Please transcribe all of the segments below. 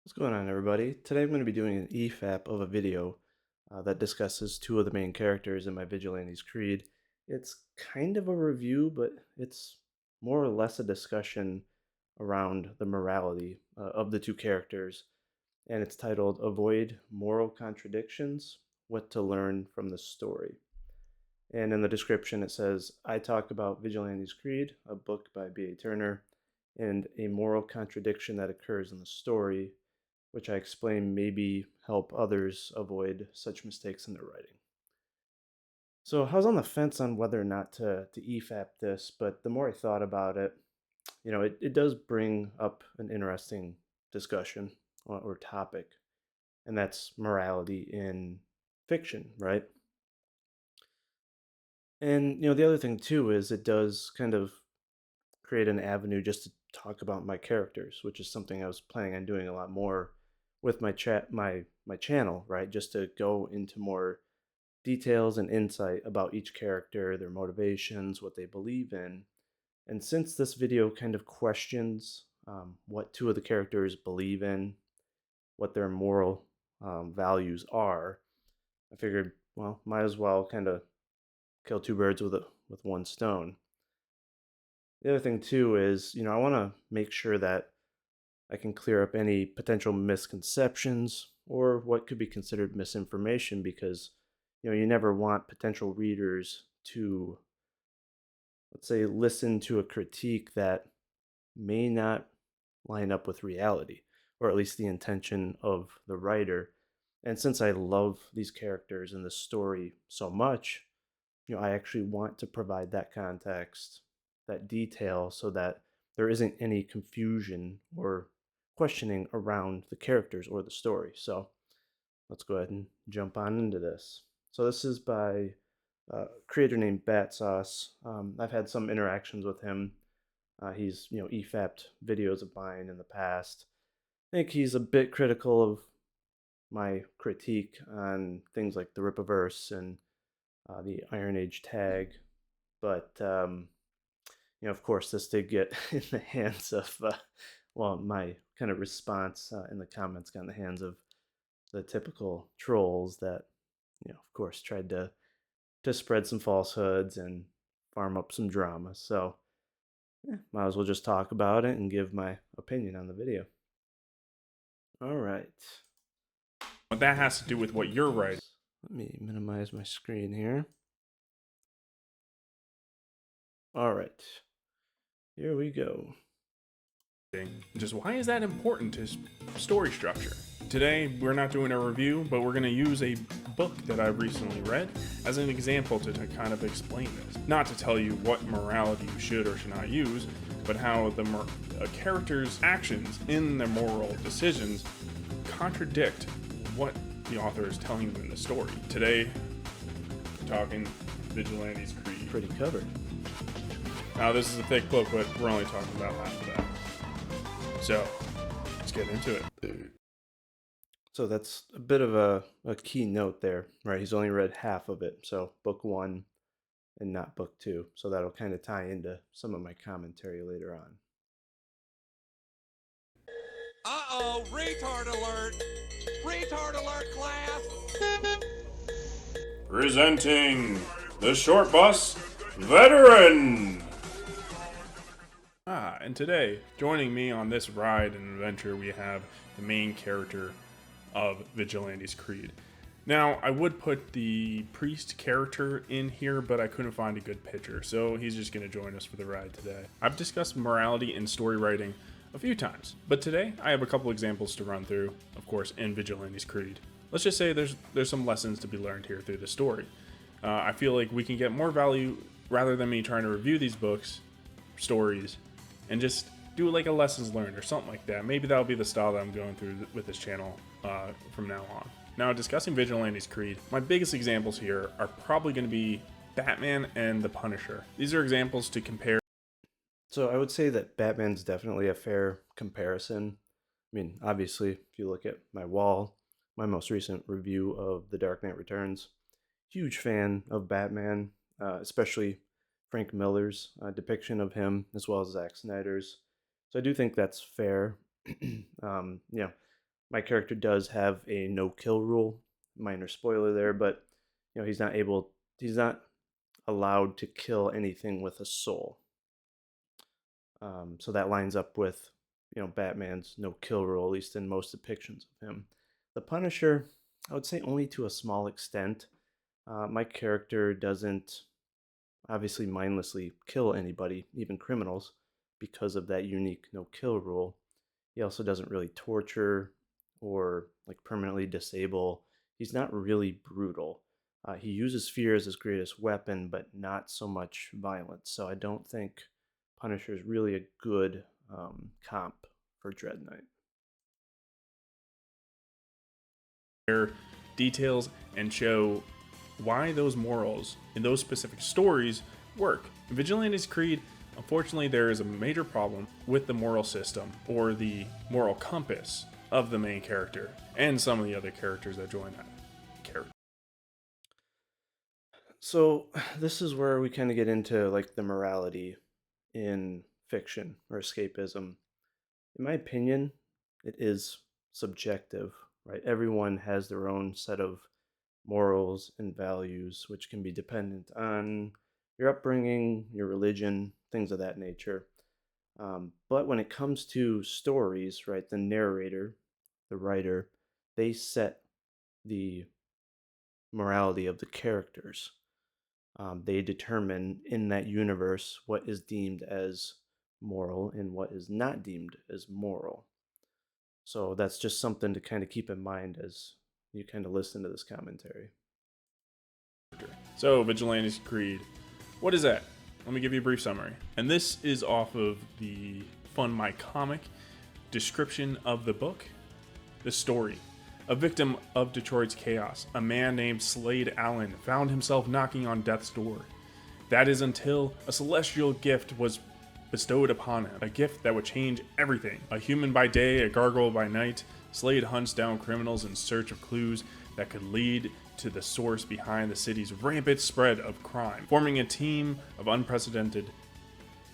What's going on, everybody? Today I'm going to be doing an EFAP of a video that discusses two of the main characters in my Vigilantes Creed. It's kind of a review, but it's more or less a discussion around the morality of the two characters, and it's titled Avoid Moral Contradictions, What to Learn from the Story. And in the description it says, I talk about Vigilantes Creed, a book by B.A. Turner, and a moral contradiction that occurs in the story which I explain maybe help others avoid such mistakes in their writing. So I was on the fence on whether or not to EFAP this, but the more I thought about it, it does bring up an interesting discussion or topic, and that's morality in fiction, right? And the other thing too is it does kind of create an avenue just to talk about my characters, which is something I was planning on doing a lot more with my channel, right? Just to go into more details and insight about each character, their motivations, what they believe in. And since this video kind of questions what two of the characters believe in, what their moral values are, I figured, well, might as well kind of kill two birds with one stone. The other thing too is, I want to make sure that I can clear up any potential misconceptions or what could be considered misinformation because you never want potential readers to, let's say, listen to a critique that may not line up with reality, or at least the intention of the writer. And since I love these characters and the story so much, I actually want to provide that context, that detail, so that there isn't any confusion or questioning around the characters or the story. So let's go ahead and jump on into this. So this is by a creator named Bat Sauce. I've had some interactions with him. He's EFAP'd videos of mine in the past. I think he's a bit critical of my critique on things like the Rippaverse and the Iron Age tag, but of course, this did get in the hands of, well, my kind of response in the comments got in the hands of the typical trolls that, of course, tried to spread some falsehoods and farm up some drama. So, might as well just talk about it and give my opinion on the video. All right. What that has to do with what you're writing. Let me minimize my screen here. All right. Here we go. Just why is that important to story structure? Today, we're not doing a review, but we're going to use a book that I've recently read as an example to kind of explain this. Not to tell you what morality you should or should not use, but how a character's actions in their moral decisions contradict what the author is telling them in the story. Today, we're talking Vigilantes Creed. Pretty covered. Now, this is a thick book, but we're only talking about half of that. So, let's get into it. So that's a bit of a key note there, right? He's only read half of it. So book one and not book two. So that'll kind of tie into some of my commentary later on. Uh-oh, retard alert! Retard alert, class! Presenting the Short Bus Veteran! And today, joining me on this ride and adventure, we have the main character of Vigilantes Creed. Now, I would put the priest character in here, but I couldn't find a good picture, so he's just going to join us for the ride today. I've discussed morality in story writing a few times, but today I have a couple examples to run through, of course, in Vigilantes Creed. Let's just say there's some lessons to be learned here through the story. I feel like we can get more value rather than me trying to review these books, stories, and just do like a lessons learned or something like that. Maybe that'll be the style that I'm going through with this channel from now on. Now, discussing Vigilantes Creed, my biggest examples here are probably going to be Batman and the Punisher. These are examples to compare. So I would say that Batman's definitely a fair comparison. I mean, obviously, if you look at my wall, my most recent review of The Dark Knight Returns, huge fan of Batman, especially Frank Miller's depiction of him, as well as Zack Snyder's. So I do think that's fair. my character does have a no kill rule. Minor spoiler there, but he's not allowed to kill anything with a soul. So that lines up with, Batman's no kill rule, at least in most depictions of him. The Punisher, I would say only to a small extent. My character doesn't obviously mindlessly kill anybody, even criminals, because of that unique no kill rule. He also doesn't really torture or like permanently disable. He's not really brutal. He uses fear as his greatest weapon, but not so much violence. So I don't think Punisher is really a good comp for Dread Knight. Their details and show why those morals in those specific stories work. In Vigilantes Creed, unfortunately, there is a major problem with the moral system or the moral compass of the main character and some of the other characters that join that character. So this is where we kind of get into like the morality in fiction or escapism. In my opinion, it is subjective, right? Everyone has their own set of morals and values, which can be dependent on your upbringing, your religion, things of that nature. But when it comes to stories, right, the narrator, the writer, they set the morality of the characters. They determine in that universe what is deemed as moral and what is not deemed as moral. So that's just something to kind of keep in mind as you kind of listen to this commentary. So, Vigilantes Creed, what is that? Let me give you a brief summary. And this is off of the Fun My Comic description of the book. The story. A victim of Detroit's chaos, a man named Slade Allen found himself knocking on death's door. That is until a celestial gift was bestowed upon him, a gift that would change everything. A human by day, a gargoyle by night, Slade hunts down criminals in search of clues that could lead to the source behind the city's rampant spread of crime, forming a team of unprecedented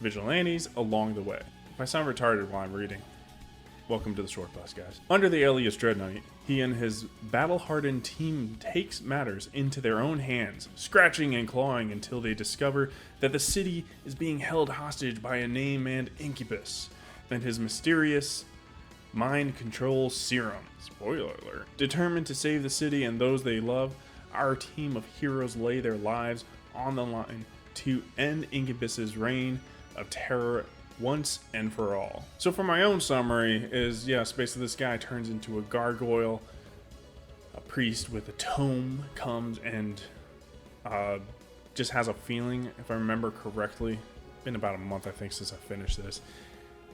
vigilantes along the way. If I sound retarded while I'm reading, welcome to the short bus, guys. Under the alias Dread Knight, he and his battle-hardened team takes matters into their own hands, scratching and clawing until they discover that the city is being held hostage by a name and Incubus, and his mysterious mind control serum. Spoiler alert. Determined to save the city and those they love, our team of heroes lay their lives on the line to end Incubus's reign of terror once and for all. So for my own summary is, yes, basically this guy turns into a gargoyle. A priest with a tome comes and just has a feeling, if I remember correctly. Been about a month, I think, since I finished this.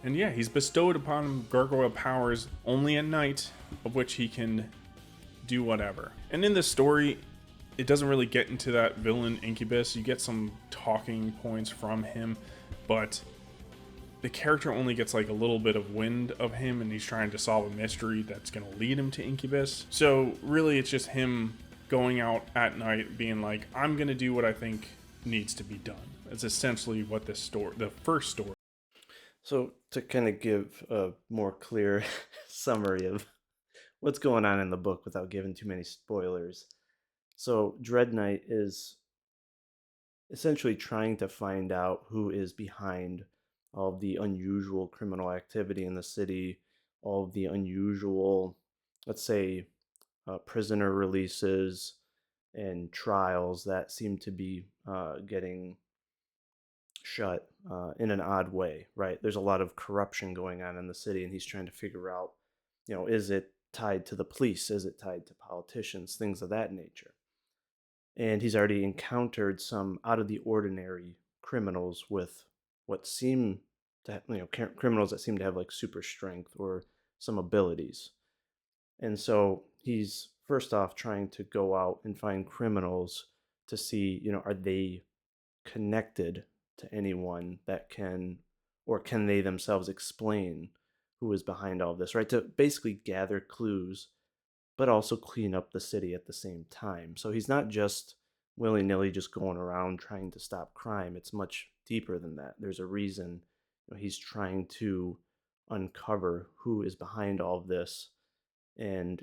And yeah, he's bestowed upon him gargoyle powers only at night, of which he can do whatever. And in this story, it doesn't really get into that villain Incubus. You get some talking points from him, but the character only gets like a little bit of wind of him, and he's trying to solve a mystery that's going to lead him to Incubus. So really it's just him going out at night being like, I'm going to do what I think needs to be done. That's essentially what this story, the first story. So to kind of give a more clear summary of what's going on in the book without giving too many spoilers. So Dread Knight is essentially trying to find out who is behind all of the unusual criminal activity in the city, all of the unusual, let's say, prisoner releases and trials that seem to be getting shut in an odd way, right? There's a lot of corruption going on in the city, and he's trying to figure out, is it tied to the police? Is it tied to politicians? Things of that nature. And he's already encountered some out of the ordinary criminals with what seem to, criminals that seem to have like super strength or some abilities. And so he's first off trying to go out and find criminals to see, are they connected to anyone that can, or can they themselves explain who is behind all of this, right? To basically gather clues, but also clean up the city at the same time. So he's not just willy-nilly just going around trying to stop crime. It's much deeper than that. There's a reason he's trying to uncover who is behind all of this And,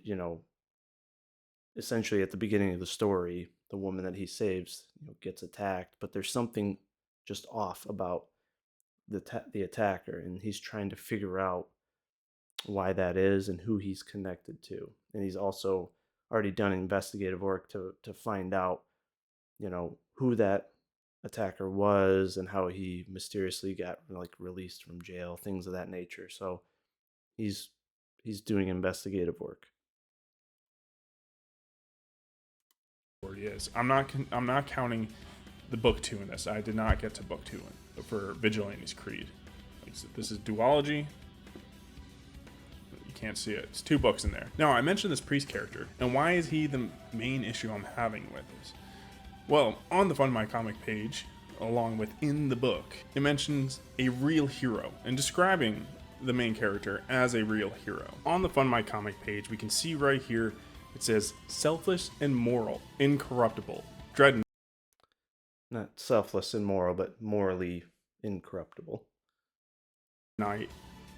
essentially at the beginning of the story, the woman that he saves, gets attacked, but there's something just off about the attacker, and he's trying to figure out why that is and who he's connected to. And he's also already done investigative work to find out, who that attacker was and how he mysteriously got like released from jail, things of that nature. So he's he's doing investigative work. He is. I'm not counting the book two in this. I did not get to book two for Vigilantes Creed. Like, so this is duology. You can't see it. It's 2 books in there. Now, I mentioned this priest character, and why is he the main issue I'm having with this? Well, on the Fun My Comic page, along with in the book, it mentions a real hero and describing the main character as a real hero. On the Fun My Comic page, we can see right here it says selfless and moral, incorruptible, dread. Not selfless and moral, but morally incorruptible. Knight,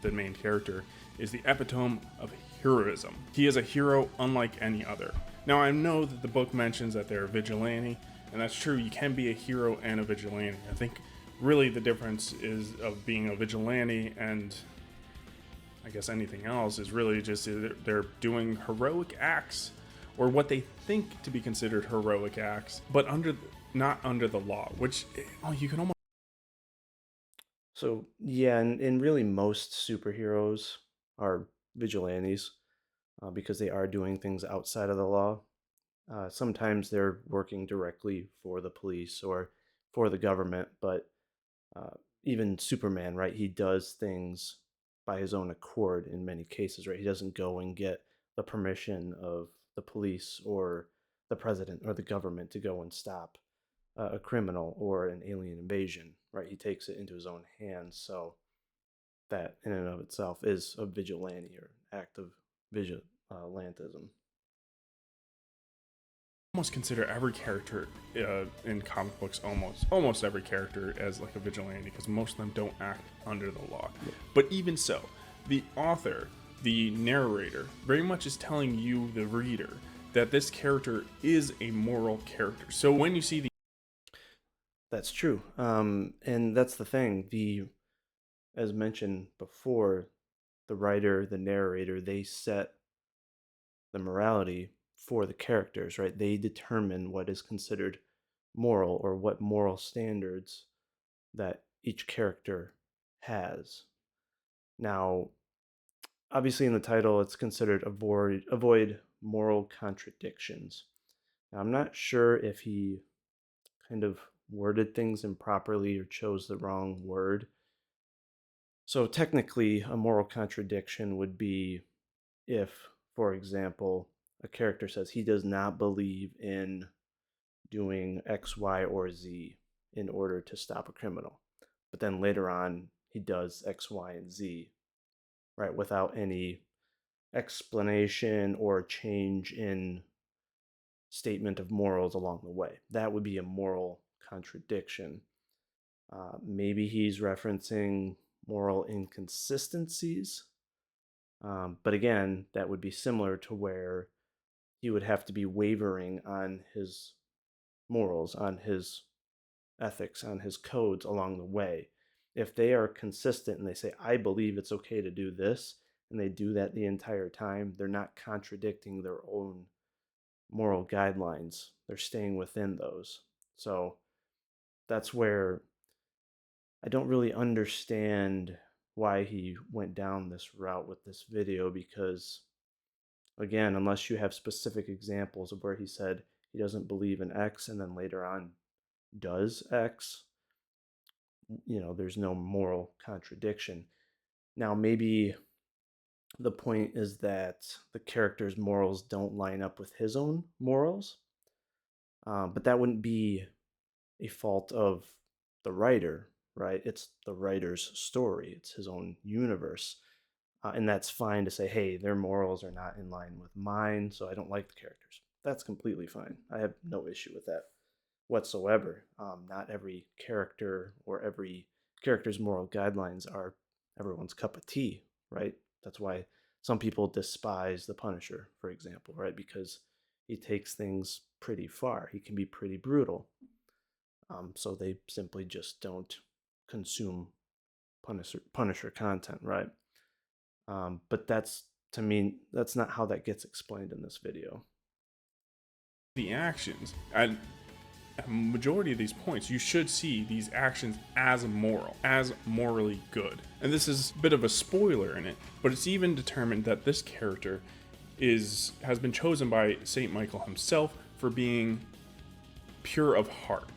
the main character, is the epitome of heroism. He is a hero unlike any other. Now, I know that the book mentions that they're a vigilante, and that's true. You can be a hero and a vigilante. I think really the difference is of being a vigilante and I guess anything else is really just they're doing heroic acts, or what they think to be considered heroic acts, but not under the law, which you can almost. So yeah, and really most superheroes are vigilantes because they are doing things outside of the law. Sometimes they're working directly for the police or for the government, but uh, even Superman, right? He does things by his own accord in many cases, right? He doesn't go and get the permission of the police or the president or the government to go and stop a criminal or an alien invasion, right? He takes it into his own hands. So that in and of itself is a vigilante or act of vigilantism. Almost consider every character in comic books, almost every character, as like a vigilante, because most of them don't act under the law. Yeah. But even so, the author, the narrator, very much is telling you, the reader, that this character is a moral character. So when you see the That's true. And that's the thing. As mentioned before, the writer, the narrator, they set the morality for the characters, right? They determine what is considered moral or what moral standards that each character has. Now, obviously in the title it's considered avoid moral contradictions. Now, I'm not sure if he kind of worded things improperly or chose the wrong word. So technically a moral contradiction would be if, for example, a character says he does not believe in doing X, Y, or Z in order to stop a criminal. But then later on, he does X, Y, and Z, right, without any explanation or change in statement of morals along the way. That would be a moral contradiction. Maybe he's referencing moral inconsistencies. But again, that would be similar to where he would have to be wavering on his morals, on his ethics, on his codes along the way. If they are consistent and they say, I believe it's okay to do this, and they do that the entire time, they're not contradicting their own moral guidelines. They're staying within those. So that's where I don't really understand why he went down this route with this video because, again, unless you have specific examples of where he said he doesn't believe in X and then later on does X, there's no moral contradiction. Now, maybe the point is that the character's morals don't line up with his own morals, but that wouldn't be a fault of the writer, right? It's the writer's story, it's his own universe. And that's fine to say, hey, their morals are not in line with mine, so I don't like the characters. That's completely fine. I have no issue with that whatsoever. Not every character or every character's moral guidelines are everyone's cup of tea, right? That's why some people despise the Punisher, for example, right? Because he takes things pretty far. He can be pretty brutal. So they simply just don't consume Punisher content, right? But that's, to me, that's not how that gets explained in this video. The actions, and a majority of these points, you should see these actions as moral, as morally good. And this is a bit of a spoiler in it, but it's even determined that this character has been chosen by Saint Michael himself for being pure of heart.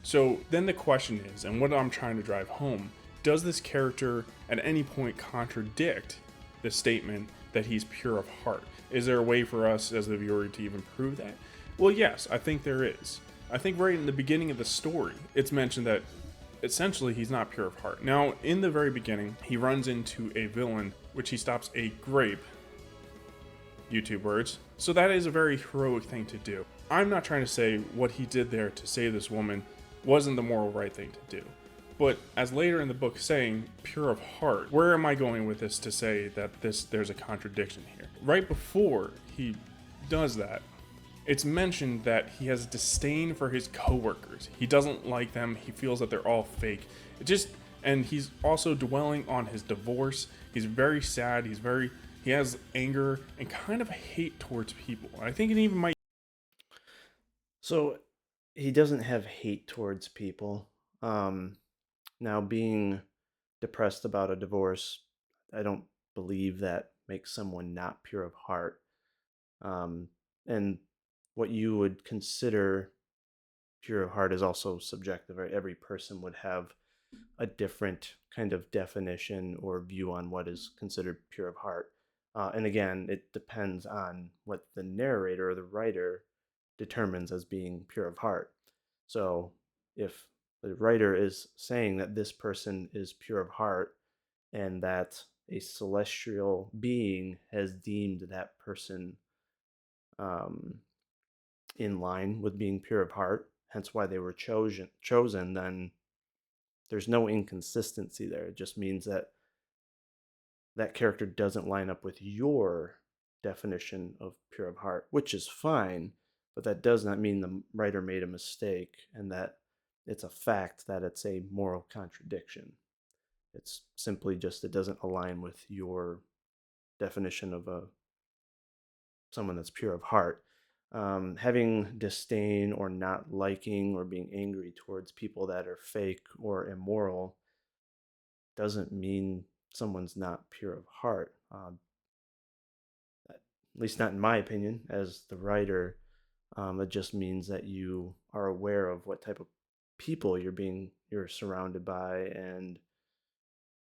So then the question is, and what I'm trying to drive home, does this character at any point contradict the statement that he's pure of heart? Is there a way for us as the viewer to even prove that? Well, yes, I think there is. I think right in the beginning of the story, it's mentioned that essentially he's not pure of heart. Now, in the very beginning, he runs into a villain, which he stops a grape, YouTube words. So that is a very heroic thing to do. I'm not trying to say what he did there to save this woman wasn't the moral right thing to do. But as later in the book saying, pure of heart, where am I going with this to say that there's a contradiction here? Right before he does that, it's mentioned that he has disdain for his coworkers. He doesn't like them. He feels that they're all fake. And he's also dwelling on his divorce. He's very sad. He has anger and kind of hate towards people. I think it even might. So he doesn't have hate towards people. Now, being depressed about a divorce, I don't believe that makes someone not pure of heart. And what you would consider pure of heart is also subjective, right? Every person would have a different kind of definition or view on what is considered pure of heart. And again, it depends on what the narrator or the writer determines as being pure of heart. So if the writer is saying that this person is pure of heart and that a celestial being has deemed that person um, in line with being pure of heart, hence why they were chosen, then there's no inconsistency there. It just means that that character doesn't line up with your definition of pure of heart, which is fine, but that does not mean the writer made a mistake and that it's a fact that it's a moral contradiction. It's simply just it doesn't align with your definition of someone that's pure of heart. Having disdain or not liking or being angry towards people that are fake or immoral doesn't mean someone's not pure of heart. At least not in my opinion, as the writer. It just means that you are aware of what type of people you're surrounded by, and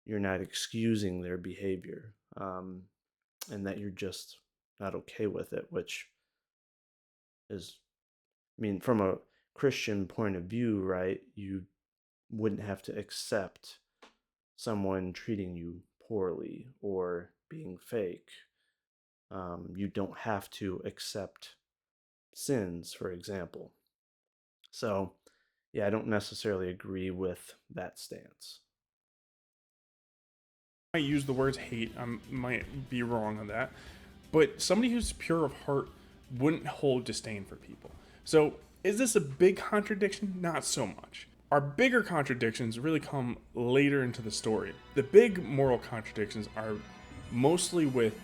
you're not excusing their behavior, and that you're just not okay with it, which is, I mean, from a Christian point of view, right? You wouldn't have to accept someone treating you poorly or being fake. You don't have to accept sins, for example. So, yeah, I don't necessarily agree with that stance. I use the words hate. I might be wrong on that. But somebody who's pure of heart wouldn't hold disdain for people. So, is this a big contradiction? Not so much. Our bigger contradictions really come later into the story. The big moral contradictions are mostly with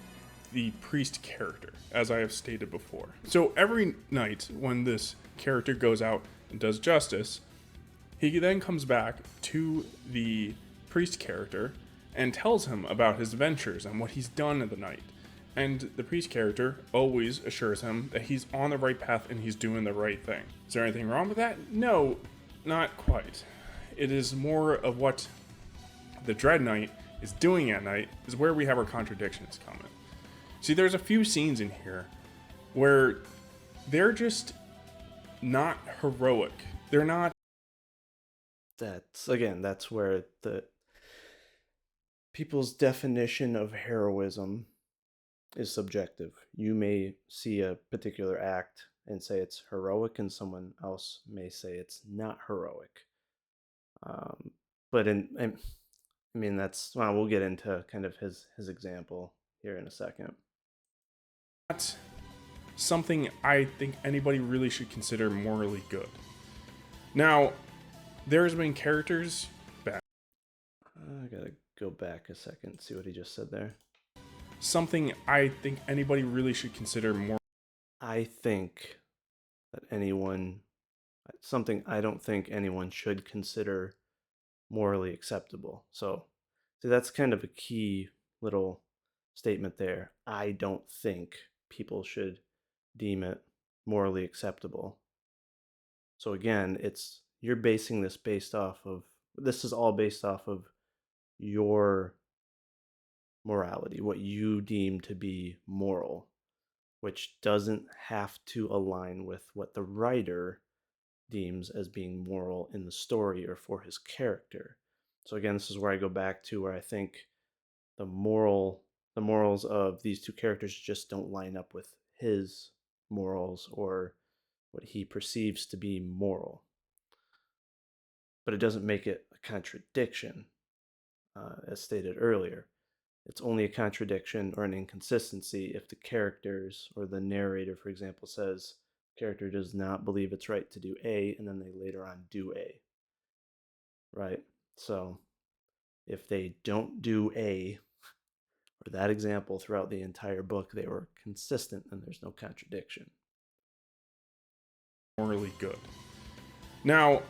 the priest character, as I have stated before. So every night when this character goes out and does justice, he then comes back to the priest character and tells him about his adventures and what he's done in the night. And the priest character always assures him that he's on the right path and he's doing the right thing. Is there anything wrong with that? No, not quite. It is more of what the Dread Knight is doing at night is where we have our contradictions coming. See, there's a few scenes in here where they're just not heroic. They're not. That's where the people's definition of heroism is subjective. You may see a particular act and say it's heroic, and someone else may say it's not heroic. But I mean, that's, well, we'll get into kind of his example here in a second. Not something I think anybody really should consider morally good. Now, there's been characters back. I gotta go back a second, see what he just said there. Something I think anybody really should consider more. I think that anyone, something I don't think anyone should consider morally acceptable. So, that's kind of a key little statement there. I don't think people should deem it morally acceptable. So again, you're basing this based off of this is all based off of your morality, what you deem to be moral, which doesn't have to align with what the writer deems as being moral in the story or for his character. So again, this is where I go back to where I think the morals of these two characters just don't line up with his morals or what he perceives to be moral. But it doesn't make it a contradiction, as stated earlier. It's only a contradiction or an inconsistency if the characters or the narrator, for example, says character does not believe it's right to do A, and then they later on do A. Right? So if they don't do A, or that example throughout the entire book, they were consistent and there's no contradiction. Morally good. Now,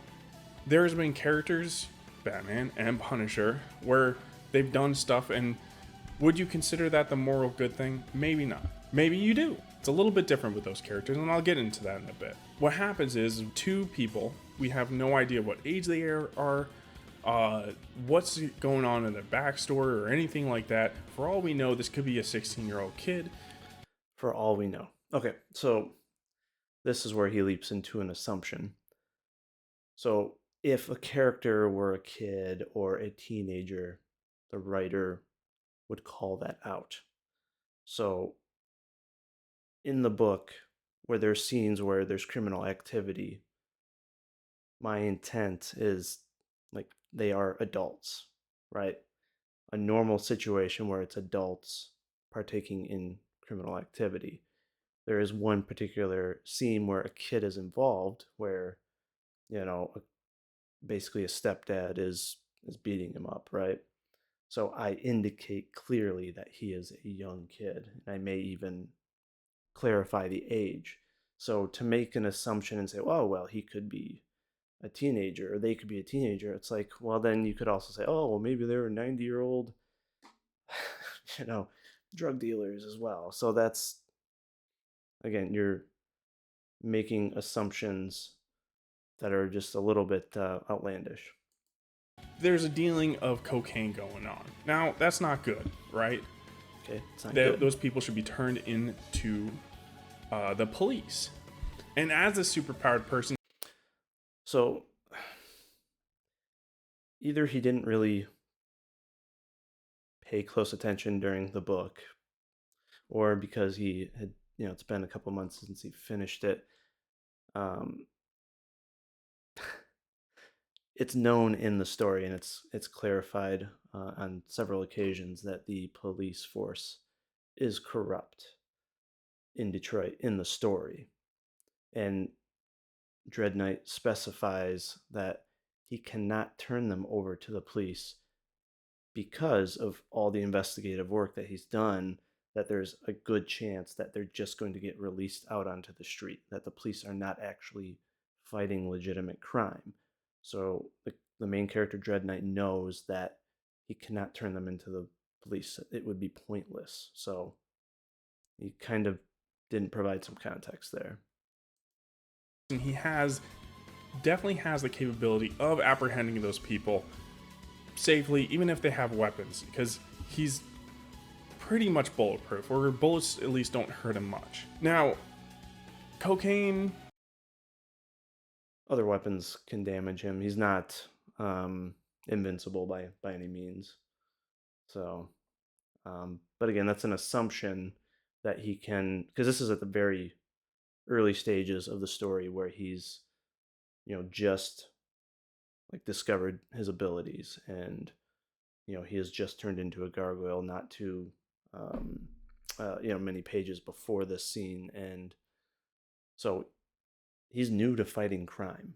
there's been characters, Batman and Punisher, where they've done stuff, and would you consider that the moral good thing? Maybe not. Maybe you do. It's a little bit different with those characters, and I'll get into that in a bit. What happens is two people, we have no idea what age they are, what's going on in their backstory or anything like that. For all we know, this could be a 16-year-old kid. For all we know. Okay, so this is where he leaps into an assumption. So if a character were a kid or a teenager, the writer would call that out. So in the book, where there's scenes where there's criminal activity, my intent is like they are adults, right? A normal situation where it's adults partaking in criminal activity. There is one particular scene where a kid is involved where, you know, basically a stepdad is beating him up, right? So I indicate clearly that he is a young kid. And I may even clarify the age. So to make an assumption and say, oh, well, he could be a teenager or they could be a teenager, it's like, well, then you could also say, oh, well, maybe they're 90-year-old, drug dealers as well. So that's, again, you're making assumptions that are just a little bit outlandish. There's a dealing of cocaine going on. Now, that's not good, right? Okay, it's not good. Those people should be turned into the police. And as a superpowered person, so either he didn't really pay close attention during the book, or because he had, it's been a couple months since he finished it. It's known in the story, and it's clarified on several occasions that the police force is corrupt in Detroit in the story, and Dread Knight specifies that he cannot turn them over to the police because of all the investigative work that he's done, that there's a good chance that they're just going to get released out onto the street, that the police are not actually fighting legitimate crime. So the main character, Dread Knight, knows that he cannot turn them into the police. It would be pointless. So he kind of didn't provide some context there. he definitely has the capability of apprehending those people safely, even if they have weapons, because he's pretty much bulletproof, or bullets at least don't hurt him much. Now, cocaine, other weapons can damage him. He's not invincible by any means. So, but again, that's an assumption that he can, because this is at the very early stages of the story where he's, just like discovered his abilities, and he has just turned into a gargoyle not too many pages before this scene, and so he's new to fighting crime.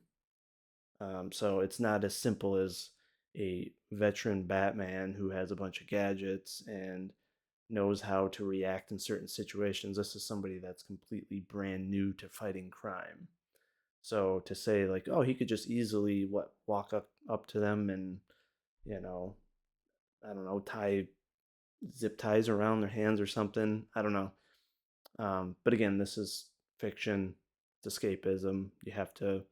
So it's not as simple as a veteran Batman who has a bunch of gadgets and knows how to react in certain situations. This is somebody that's completely brand new to fighting crime. So to say like, oh, he could just easily walk up to them and, you know, I don't know, tie zip ties around their hands or something. I don't know. But again, this is fiction. It's escapism. You have to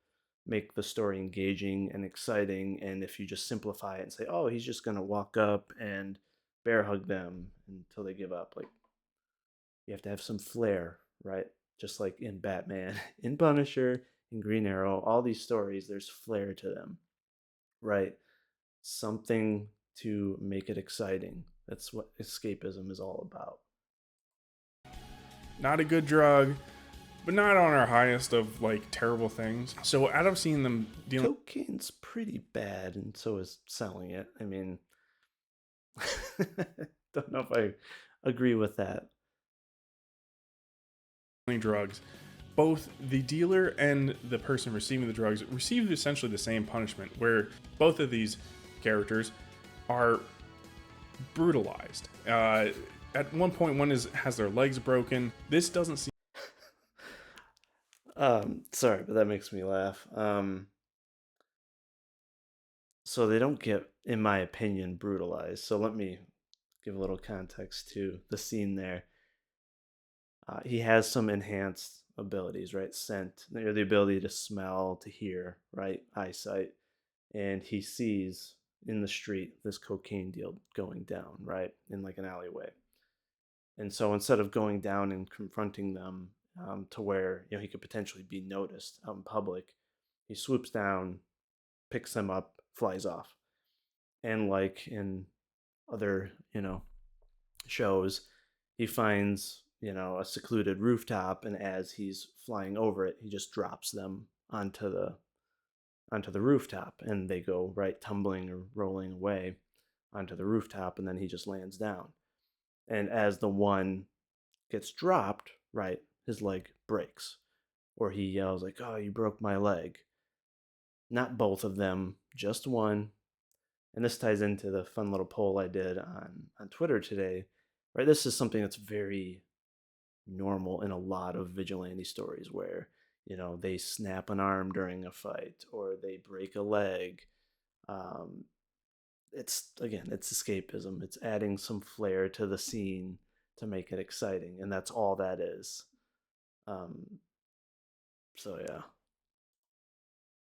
make the story engaging and exciting. And if you just simplify it and say, "Oh, he's just gonna walk up and bear hug them until they give up," like you have to have some flair, right? Just like in Batman, in Punisher, in Green Arrow, all these stories, there's flair to them, right? Something to make it exciting. That's what escapism is all about. Not a good drug, but not on our highest of like terrible things. So out of seeing them dealing Cocaine's pretty bad, and so is selling it. I mean, don't know if I agree with that. with drugs, both the dealer and the person receiving the drugs receive essentially the same punishment, where both of these characters are brutalized. At one point, one has their legs broken. This doesn't seem Sorry, but that makes me laugh. So they don't get, in my opinion, brutalized. So let me give a little context to the scene there. He has some enhanced abilities, right? Scent, the ability to smell, to hear, right? Eyesight. And he sees in the street this cocaine deal going down, right? In like an alleyway. And so instead of going down and confronting them to where he could potentially be noticed out in public, he swoops down, picks them up, flies off. And like in other shows, he finds a secluded rooftop, and as he's flying over it, he just drops them onto the rooftop, and they go right tumbling or rolling away onto the rooftop, and then he just lands down. And as the one gets dropped, right, his leg breaks, or he yells like, "Oh, you broke my leg." Not both of them, just one. And this ties into the fun little poll I did on Twitter today, right? This is something that's very normal in a lot of vigilante stories where they snap an arm during a fight or they break a leg. um, it's escapism. It's adding some flair to the scene to make it exciting, and that's all that is. um, so yeah.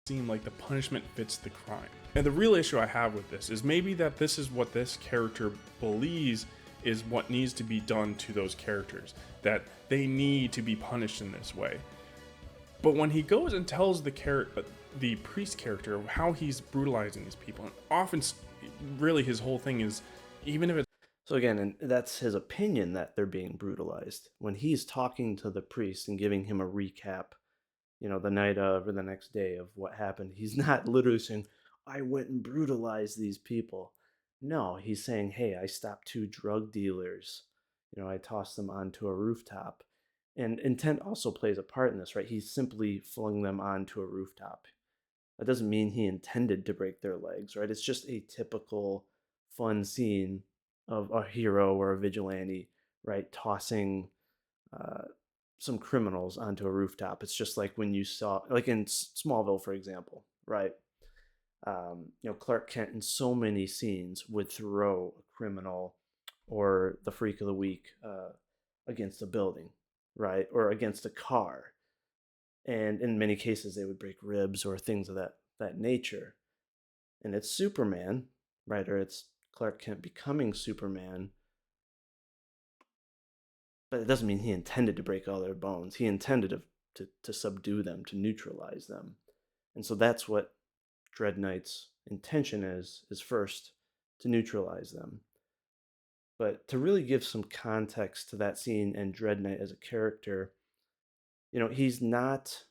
seem like the punishment fits the crime. And the real issue I have with this is maybe that this is what this character believes is what needs to be done to those characters, that they need to be punished in this way. But when he goes and tells the priest character how he's brutalizing these people, and often really his whole thing is, even if it's So again, and that's his opinion that they're being brutalized. When he's talking to the priest and giving him a recap, the night of or the next day of what happened, he's not literally saying, "I went and brutalized these people." No, he's saying, "Hey, I stopped two drug dealers. I tossed them onto a rooftop." And intent also plays a part in this, right? He simply flung them onto a rooftop. That doesn't mean he intended to break their legs, right? It's just a typical fun scene of a hero or a vigilante, right, tossing uh, some criminals onto a rooftop. It's just like when you saw, like in Smallville, for example, right? Clark Kent in so many scenes would throw a criminal or the freak of the week against a building, right, or against a car, and in many cases they would break ribs or things of that nature. And it's Superman, right, or it's Clark Kent becoming Superman, but it doesn't mean he intended to break all their bones. He intended to subdue them, to neutralize them. And so that's what Dread Knight's intention is first to neutralize them. But to really give some context to that scene and Dread Knight as a character, he's not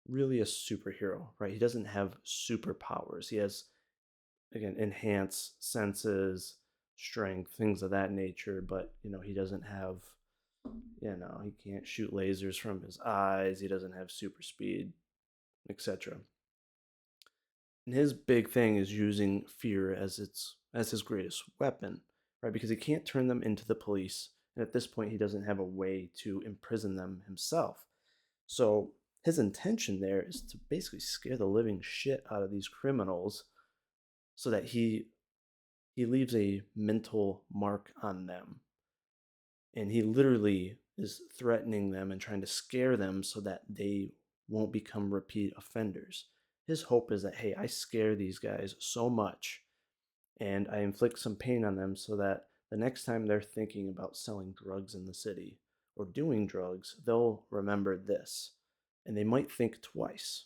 really a superhero, right? He doesn't have superpowers. He has, again, enhanced senses, strength, things of that nature, but he doesn't have, he can't shoot lasers from his eyes, he doesn't have super speed, etc. And his big thing is using fear as his greatest weapon, right? Because he can't turn them into the police, and at this point he doesn't have a way to imprison them himself. So his intention there is to basically scare the living shit out of these criminals so that he leaves a mental mark on them. And he literally is threatening them and trying to scare them so that they won't become repeat offenders. His hope is that, hey, I scare these guys so much and I inflict some pain on them so that the next time they're thinking about selling drugs in the city or doing drugs, they'll remember this and they might think twice,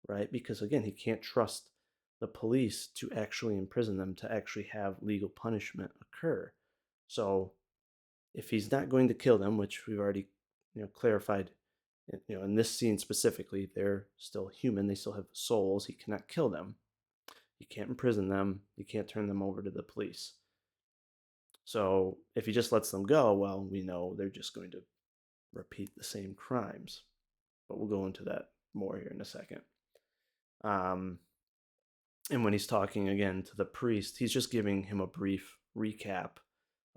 right? Because again, he can't trust the police to actually imprison them, to actually have legal punishment occur. So if he's not going to kill them, which we've already clarified, in this scene specifically, they're still human, they still have souls, he cannot kill them, he can't imprison them, he can't turn them over to the police. So if he just lets them go, well, we know they're just going to repeat the same crimes. But we'll go into that more here in a second. um, and when he's talking again to the priest, he's just giving him a brief recap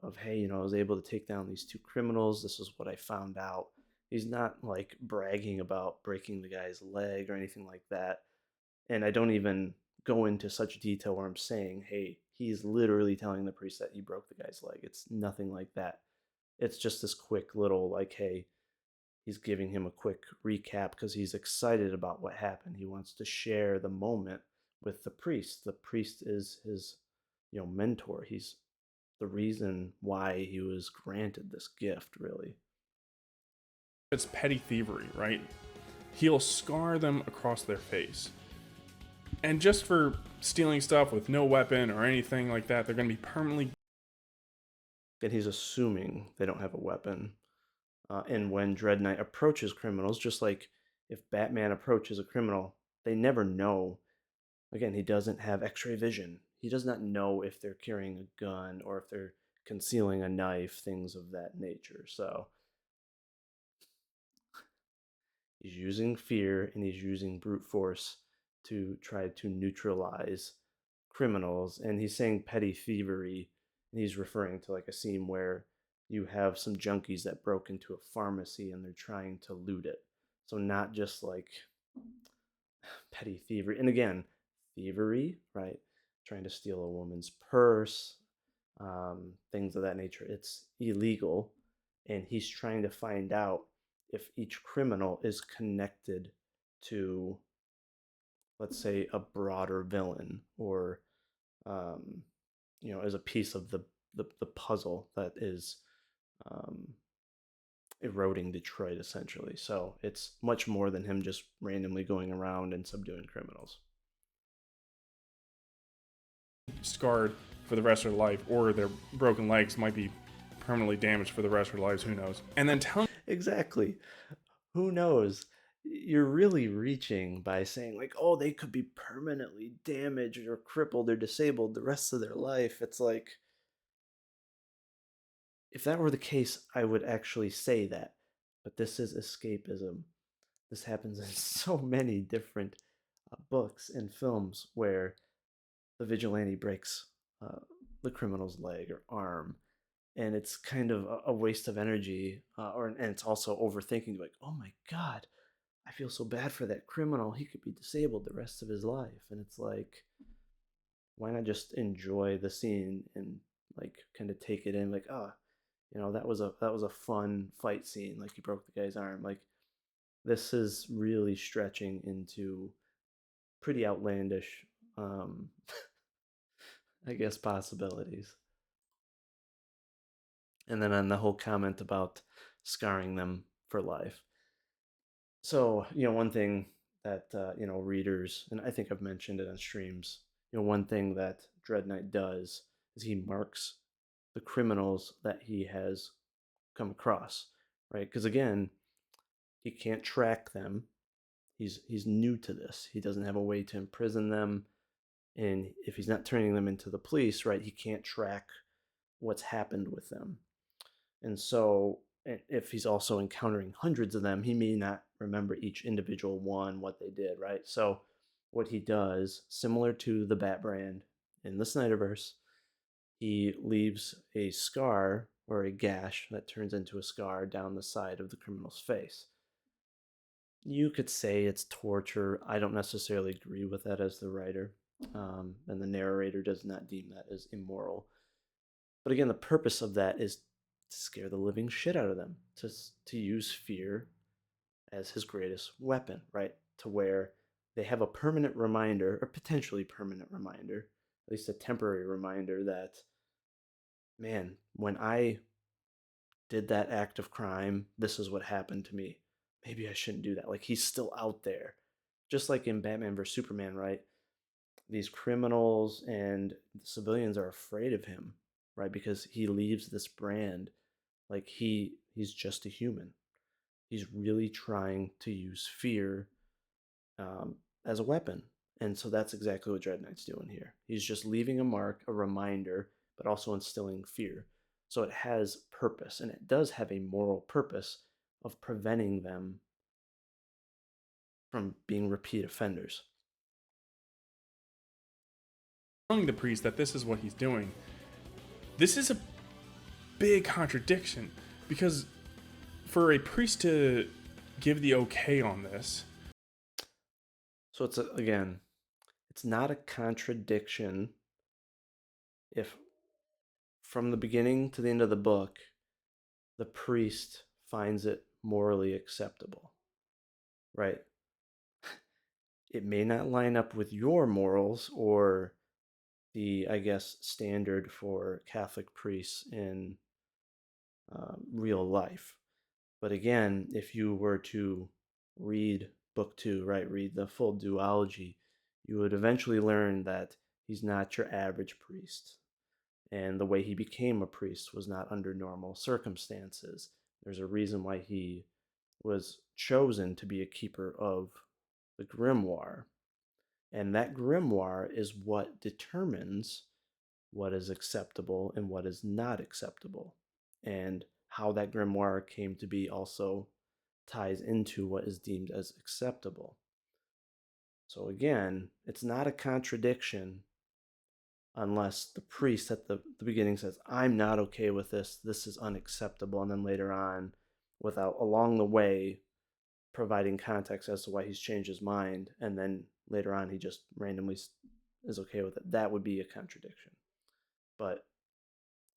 of, hey, I was able to take down these two criminals. This is what I found out. He's not like bragging about breaking the guy's leg or anything like that. And I don't even go into such detail where I'm saying, hey, he's literally telling the priest that he broke the guy's leg. It's nothing like that. It's just this quick little, like, hey, he's giving him a quick recap because he's excited about what happened. He wants to share the moment with the priest. The priest is his, mentor. He's the reason why he was granted this gift, really. It's petty thievery, right? He'll scar them across their face. And just for stealing stuff with no weapon or anything like that, they're going to be permanently. And he's assuming they don't have a weapon. And when Dread Knight approaches criminals, just like if Batman approaches a criminal, they never know. Again, he doesn't have x-ray vision. He does not know if they're carrying a gun or if they're concealing a knife, things of that nature. So he's using fear and he's using brute force to try to neutralize criminals. And he's saying petty thievery, and he's referring to like a scene where you have some junkies that broke into a pharmacy and they're trying to loot it. So not just like petty thievery. And again, thievery, right? Trying to steal a woman's purse, things of that nature. It's illegal. And he's trying to find out if each criminal is connected to, let's say, a broader villain, or, as a piece of the puzzle that is um, eroding Detroit, essentially. So it's much more than him just randomly going around and subduing criminals. Scarred for the rest of their life, or their broken legs might be permanently damaged for the rest of their lives. Who knows? And then tell Exactly. Who knows? You're really reaching by saying, like, oh, they could be permanently damaged or crippled or disabled the rest of their life. It's like, if that were the case, I would actually say that. But this is escapism. This happens in so many different books and films where the vigilante breaks uh, the criminal's leg or arm, and it's kind of a waste of energy, and it's also overthinking. Like, oh my god, I feel so bad for that criminal. He could be disabled the rest of his life, and it's like, why not just enjoy the scene and like kind of take it in? Like, oh, that was a fun fight scene. Like, he broke the guy's arm. Like, this is really stretching into pretty outlandish, um, I guess, possibilities. And then on the whole comment about scarring them for life. So, one thing that, readers, and I think I've mentioned it on streams, one thing that Dread Knight does is he marks the criminals that he has come across, right? Because again, he can't track them. He's new to this. He doesn't have a way to imprison them, and if he's not turning them into the police, right, he can't track what's happened with them. And so, if he's also encountering hundreds of them, he may not remember each individual one, what they did, right? So, what he does, similar to the Bat Brand in the Snyderverse, he leaves a scar or a gash that turns into a scar down the side of the criminal's face. You could say it's torture. I don't necessarily agree with that as the writer, and the narrator does not deem that as immoral. But again, the purpose of that is to scare the living shit out of them, to use fear as his greatest weapon, right? To where they have a permanent reminder, or potentially permanent reminder, at least a temporary reminder that, man, when I did that act of crime, this is what happened to me. Maybe I shouldn't do that. Like, he's still out there. Just like in Batman vs Superman, right? These criminals and civilians are afraid of him, right? Because he leaves this brand like he's just a human. He's really trying to use fear as a weapon. And so that's exactly what Dread Knight's doing here. He's just leaving a mark, a reminder, but also instilling fear. So it has purpose, and it does have a moral purpose of preventing them from being repeat offenders. Telling the priest that this is what he's doing, this is a big contradiction, because for a priest to give the okay on this. So again, it's not a contradiction if from the beginning to the end of the book, the priest finds it morally acceptable, right? It may not line up with your morals or the, I guess, standard for Catholic priests in real life. But again, if you were to read book two, right, read the full duology, you would eventually learn that he's not your average priest. And the way he became a priest was not under normal circumstances. There's a reason why he was chosen to be a keeper of the grimoire. And that grimoire is what determines what is acceptable and what is not acceptable. And how that grimoire came to be also ties into what is deemed as acceptable. So again, it's not a contradiction unless the priest at the beginning says, I'm not okay with this is unacceptable, and then later on, without along the way providing context as to why he's changed his mind, and then later on he just randomly is okay with it. That would be a contradiction. But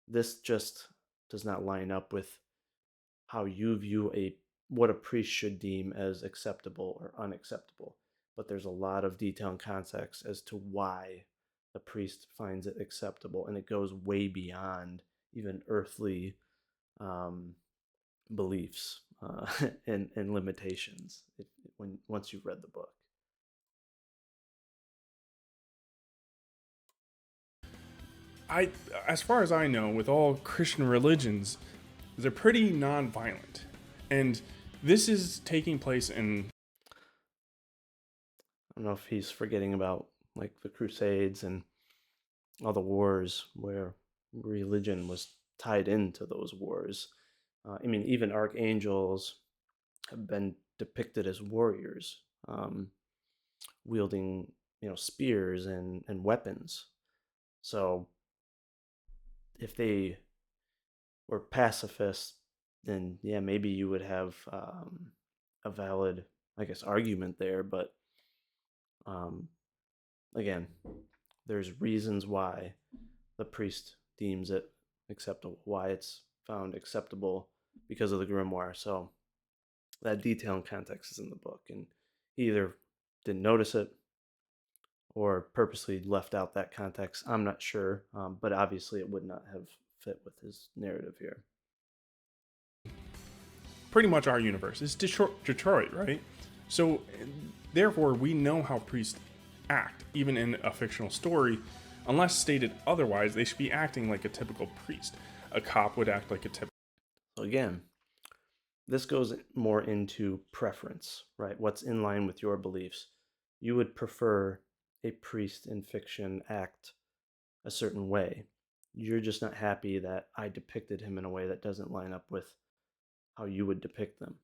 this just does not line up with how you view what a priest should deem as acceptable or unacceptable. But there's a lot of detail and context as to why the priest finds it acceptable, and it goes way beyond even earthly beliefs and limitations once you've read the book. As far as I know, with all Christian religions, they're pretty non-violent, and this is taking place in. I don't know if he's forgetting about like the Crusades and all the wars where religion was tied into those wars. I mean, even archangels have been depicted as warriors, wielding spears and weapons. So if they were pacifists, then yeah, maybe you would have a valid, I guess, argument there. But again, there's reasons why the priest deems it acceptable, why it's found acceptable because of the grimoire. So that detail and context is in the book, and he either didn't notice it or purposely left out that context. I'm not sure, but obviously it would not have fit with his narrative here. Pretty much our universe. It's Detroit, right? So, therefore, we know how priests act, even in a fictional story. Unless stated otherwise, they should be acting like a typical priest. A cop would act like a typical. So again, this goes more into preference, right? What's in line with your beliefs. You would prefer a priest in fiction act a certain way. You're just not happy that I depicted him in a way that doesn't line up with how you would depict them.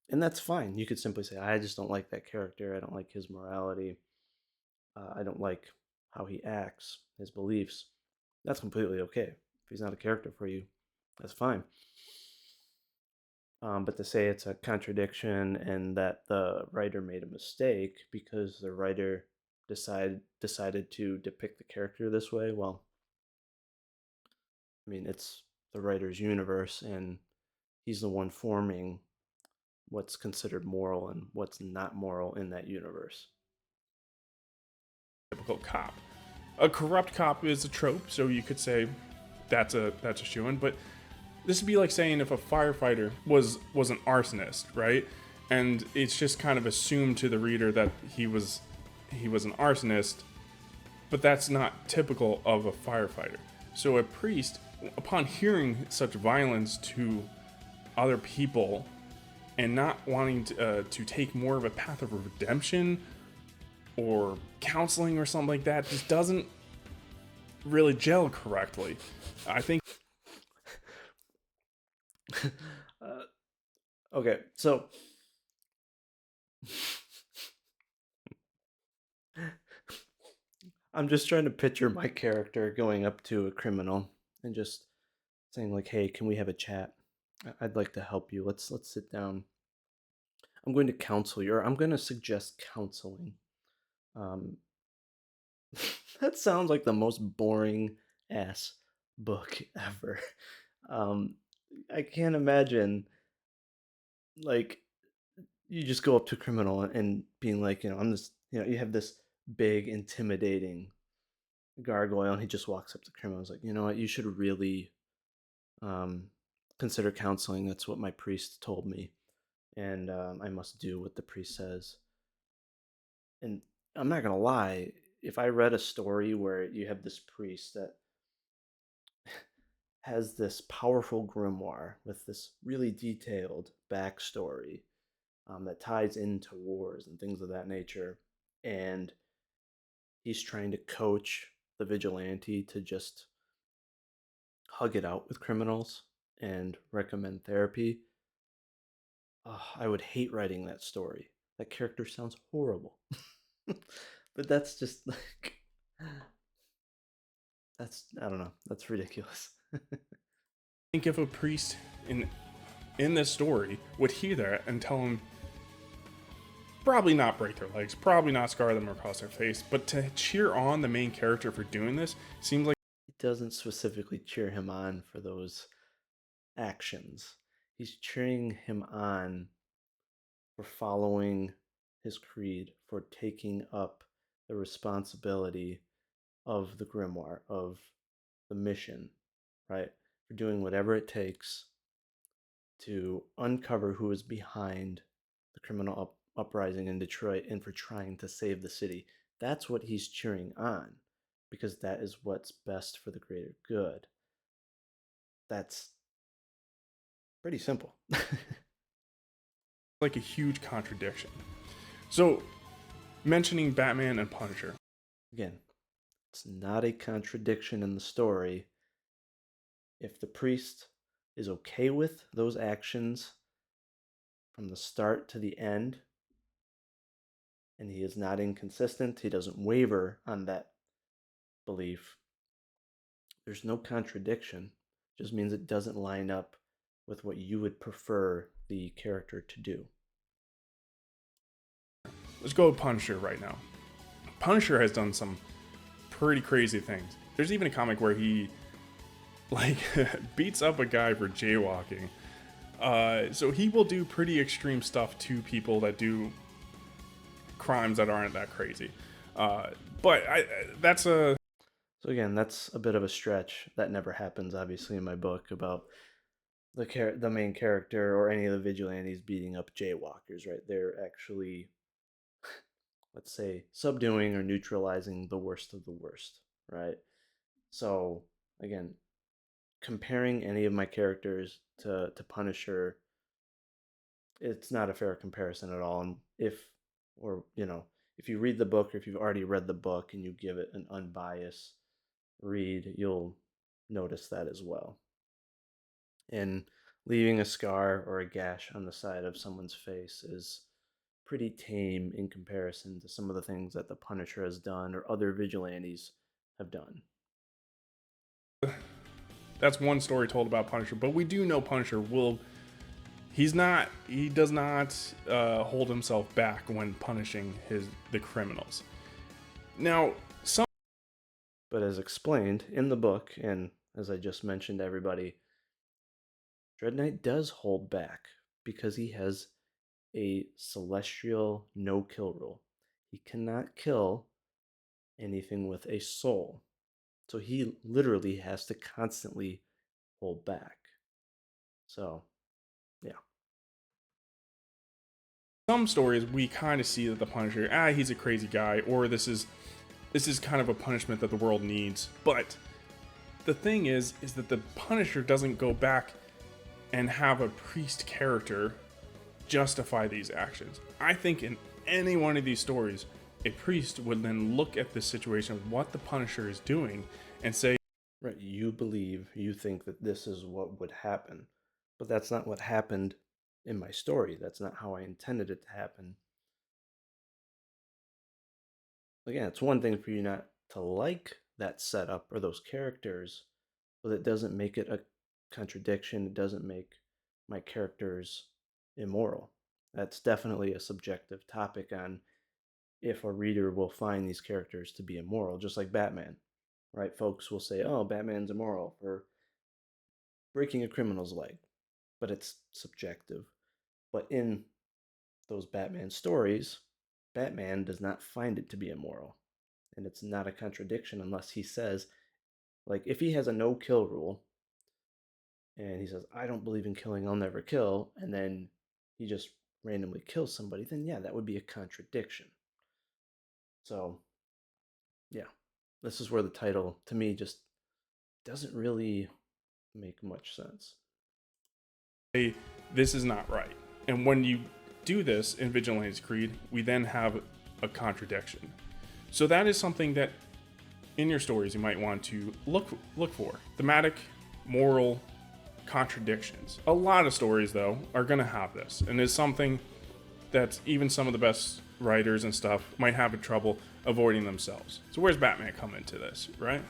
And that's fine. You could simply say, I just don't like that character. I don't like his morality. I don't like how he acts, his beliefs. That's completely okay. If he's not a character for you, that's fine. But to say it's a contradiction and that the writer made a mistake because the writer decided to depict the character this way, well, I mean, it's the writer's universe, and he's the one forming what's considered moral and what's not moral in that universe. Typical cop. A corrupt cop is a trope, so you could say that's a shoo-in. But this would be like saying if a firefighter was an arsonist, right? And it's just kind of assumed to the reader that he was an arsonist, but that's not typical of a firefighter. So a priest, upon hearing such violence to other people and not wanting to take more of a path of redemption or counseling or something like that, just doesn't really gel correctly. I think uh, okay, so I'm just trying to picture my character going up to a criminal and just saying like, "Hey, can we have a chat? I'd like to help you. Let's sit down. I'm going to counsel you, or I'm going to suggest counseling." Um, that sounds like the most boring ass book ever. Um, I can't imagine like you just go up to a criminal and being like, I'm this, you have this big, intimidating gargoyle, and he just walks up to the criminal. And is like, you know what, you should really um, consider counseling. That's what my priest told me, and I must do what the priest says. And I'm not gonna lie, if I read a story where you have this priest that has this powerful grimoire with this really detailed backstory that ties into wars and things of that nature, and he's trying to coach the vigilante to just hug it out with criminals and recommend therapy. I would hate writing that story. That character sounds horrible. But that's just like that's I don't know. That's ridiculous. if a priest in this story would hear that and tell him probably not break their legs, probably not scar them across their face, but to cheer on the main character for doing this seems like It doesn't specifically cheer him on for those actions. He's cheering him on for following his creed, for taking up the responsibility of the grimoire, of the mission, right? For doing whatever it takes to uncover who is behind the criminal uprising in Detroit and for trying to save the city. That's what he's cheering on because that is what's best for the greater good. That's pretty simple. a huge contradiction. So mentioning Batman and Punisher. Again, it's not a contradiction in the story. If the priest is okay with those actions from the start to the end, and he is not inconsistent, he doesn't waver on that belief, there's no contradiction. It just means it doesn't line up with what you would prefer the character to do. Let's go with Punisher right now. Punisher has done some pretty crazy things. There's even a comic where he like beats up a guy for jaywalking. So he will do pretty extreme stuff to people that do crimes that aren't that crazy. But that's a So again, that's a bit of a stretch. That never happens, obviously, in my book about the main character or any of the vigilantes beating up jaywalkers. Right? They're actually, let's say, subduing or neutralizing the worst of the worst. Right? So again, comparing any of my characters to Punisher, it's not a fair comparison at all. And if you read the book, or if you've already read the book and you give it an unbiased read, you'll notice that as well. And leaving a scar or a gash on the side of someone's face is pretty tame in comparison to some of the things that the Punisher has done or other vigilantes have done. That's one story told about Punisher, but we do know Punisher will. He does not hold himself back when punishing the criminals. Now, some. But as explained in the book, and as I just mentioned to everybody, Dread Knight does hold back because he has a celestial no kill rule. He cannot kill anything with a soul. So he literally has to constantly hold back. So, yeah. Some stories we kind of see that the Punisher, he's a crazy guy, or this is kind of a punishment that the world needs. But the thing is that the Punisher doesn't go back and have a priest character justify these actions. I think in any one of these stories, a priest would then look at the situation, what the Punisher is doing, and say, right, you think that this is what would happen, but that's not what happened in my story. That's not how I intended it to happen. Again, it's one thing for you not to like that setup or those characters, but it doesn't make it a contradiction. It doesn't make my characters immoral. That's definitely a subjective topic on if a reader will find these characters to be immoral, just like Batman, right? Folks will say, oh, Batman's immoral for breaking a criminal's leg, but it's subjective. But in those Batman stories, Batman does not find it to be immoral. And it's not a contradiction unless he says, like, if he has a no kill rule and he says, I don't believe in killing, I'll never kill, and then he just randomly kills somebody, then yeah, that would be a contradiction. So, yeah, this is where the title, to me, just doesn't really make much sense. hey, this is not right. And when you do this in Vigilantes Creed, we then have a contradiction. So that is something that in your stories you might want to look for. Thematic, moral contradictions. A lot of stories though are going to have this, and it's something that even some of the best writers and stuff might have trouble avoiding themselves. So where's Batman come into this, right?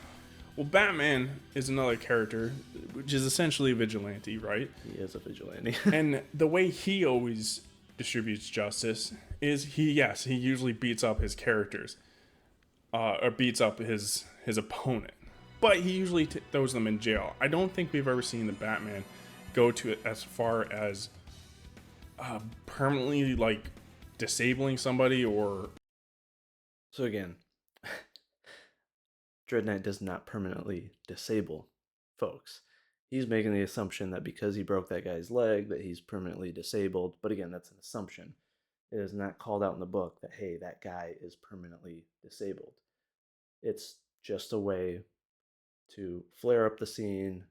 Well, Batman is another character, which is essentially a vigilante, right? He is a vigilante. And the way he always distributes justice is he usually beats up his characters, or beats up his opponent, but he usually throws them in jail. I don't think we've ever seen the Batman go to it as far as permanently like disabling somebody or. So again, Dread Knight does not permanently disable folks. He's making the assumption that because he broke that guy's leg that he's permanently disabled, but again, that's an assumption. It is not called out in the book that, hey, that guy is permanently disabled. It's just a way to flare up the scene,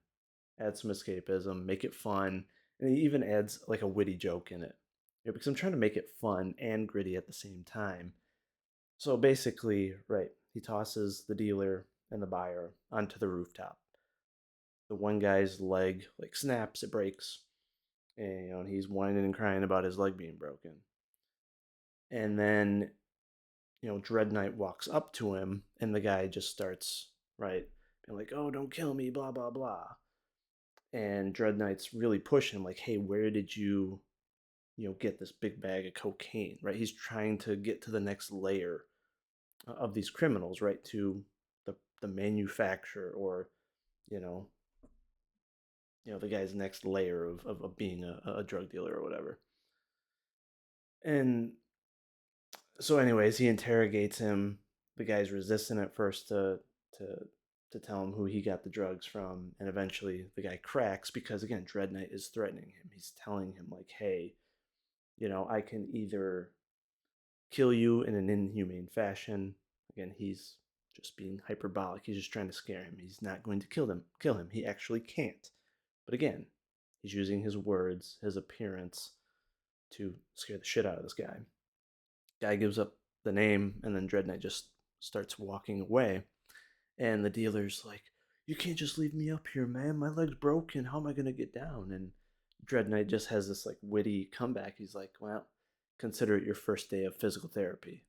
add some escapism, make it fun, and he even adds like a witty joke in it. Because I'm trying to make it fun and gritty at the same time. So basically, right, he tosses the dealer and the buyer onto the rooftop. The one guy's leg like snaps, it breaks, and he's whining and crying about his leg being broken. And then Dread Knight walks up to him, and the guy just starts right being like, "Oh, don't kill me," blah blah blah. And Dread Knight's really pushing him, like, "Hey, where did you get this big bag of cocaine?" Right? He's trying to get to the next layer of these criminals, right? To the manufacturer, or you know, the guy's next layer of being a drug dealer or whatever. And so, anyways, he interrogates him. The guy's resistant at first to to tell him who he got the drugs from, and eventually the guy cracks because again, Dread Knight is threatening him. He's telling him like, "Hey, I can either kill you in an inhumane fashion." Again, he's just being hyperbolic. He's just trying to scare him. He's not going to kill him. Kill him. He actually can't. But again, he's using his words, his appearance to scare the shit out of this guy. Guy gives up the name, and then Dread Knight just starts walking away. And the dealer's like, you can't just leave me up here, man. My leg's broken. How am I gonna get down? And Dread Knight just has this like witty comeback. He's like, well, consider it your first day of physical therapy.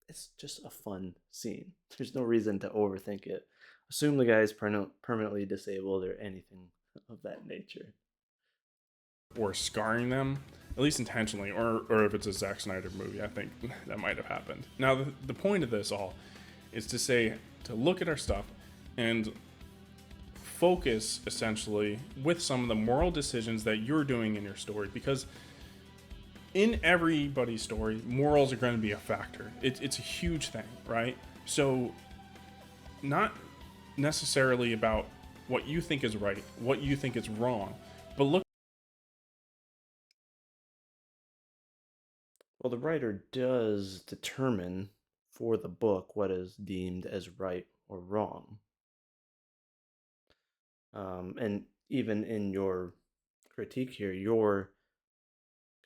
It's just a fun scene. There's no reason to overthink it. Assume the guy is permanently disabled or anything of that nature. or scarring them, at least intentionally, or if it's a Zack Snyder movie, I think that might have happened. Now, the point of this all is to say, to look at our stuff and focus essentially with some of the moral decisions that you're doing in your story, because in everybody's story, morals are going to be a factor. It's a huge thing, right? So, not necessarily about what you think is right, what you think is wrong, but look. Well, the writer does determine for the book what is deemed as right or wrong. And even in your critique here, you're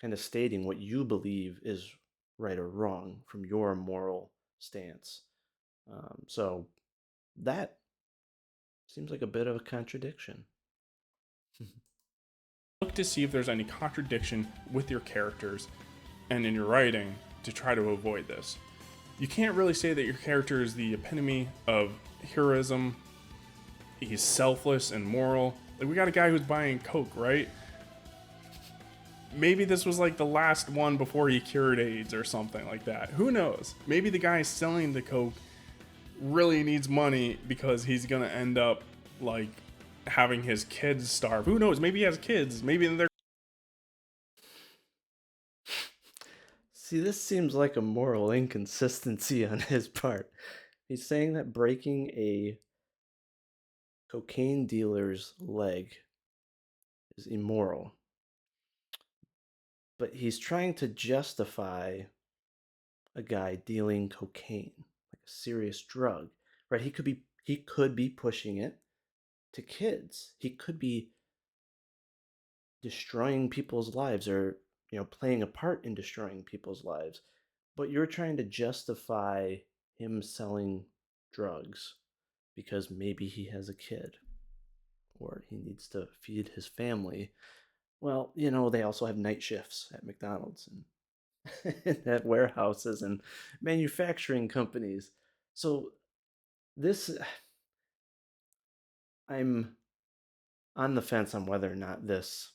kind of stating what you believe is right or wrong from your moral stance. So that seems like a bit of a contradiction. Look to see if there's any contradiction with your characters and in your writing to try to avoid this. You can't really say that your character is the epitome of heroism. He's selfless and moral. Like, we got a guy who's buying Coke, right? Maybe this was like the last one before he cured AIDS or something like that. Who knows? Maybe the guy selling the Coke really needs money because he's gonna end up like having his kids starve. Who knows? Maybe he has kids. Maybe they're. See, this seems like a moral inconsistency on his part. He's saying that breaking a cocaine dealer's leg is immoral, but he's trying to justify a guy dealing cocaine, like a serious drug, right? He could be pushing it to kids. He could be destroying people's lives or, playing a part in destroying people's lives. But you're trying to justify him selling drugs because maybe he has a kid or he needs to feed his family. Well, they also have night shifts at McDonald's and at warehouses and manufacturing companies. So this, I'm on the fence on whether or not this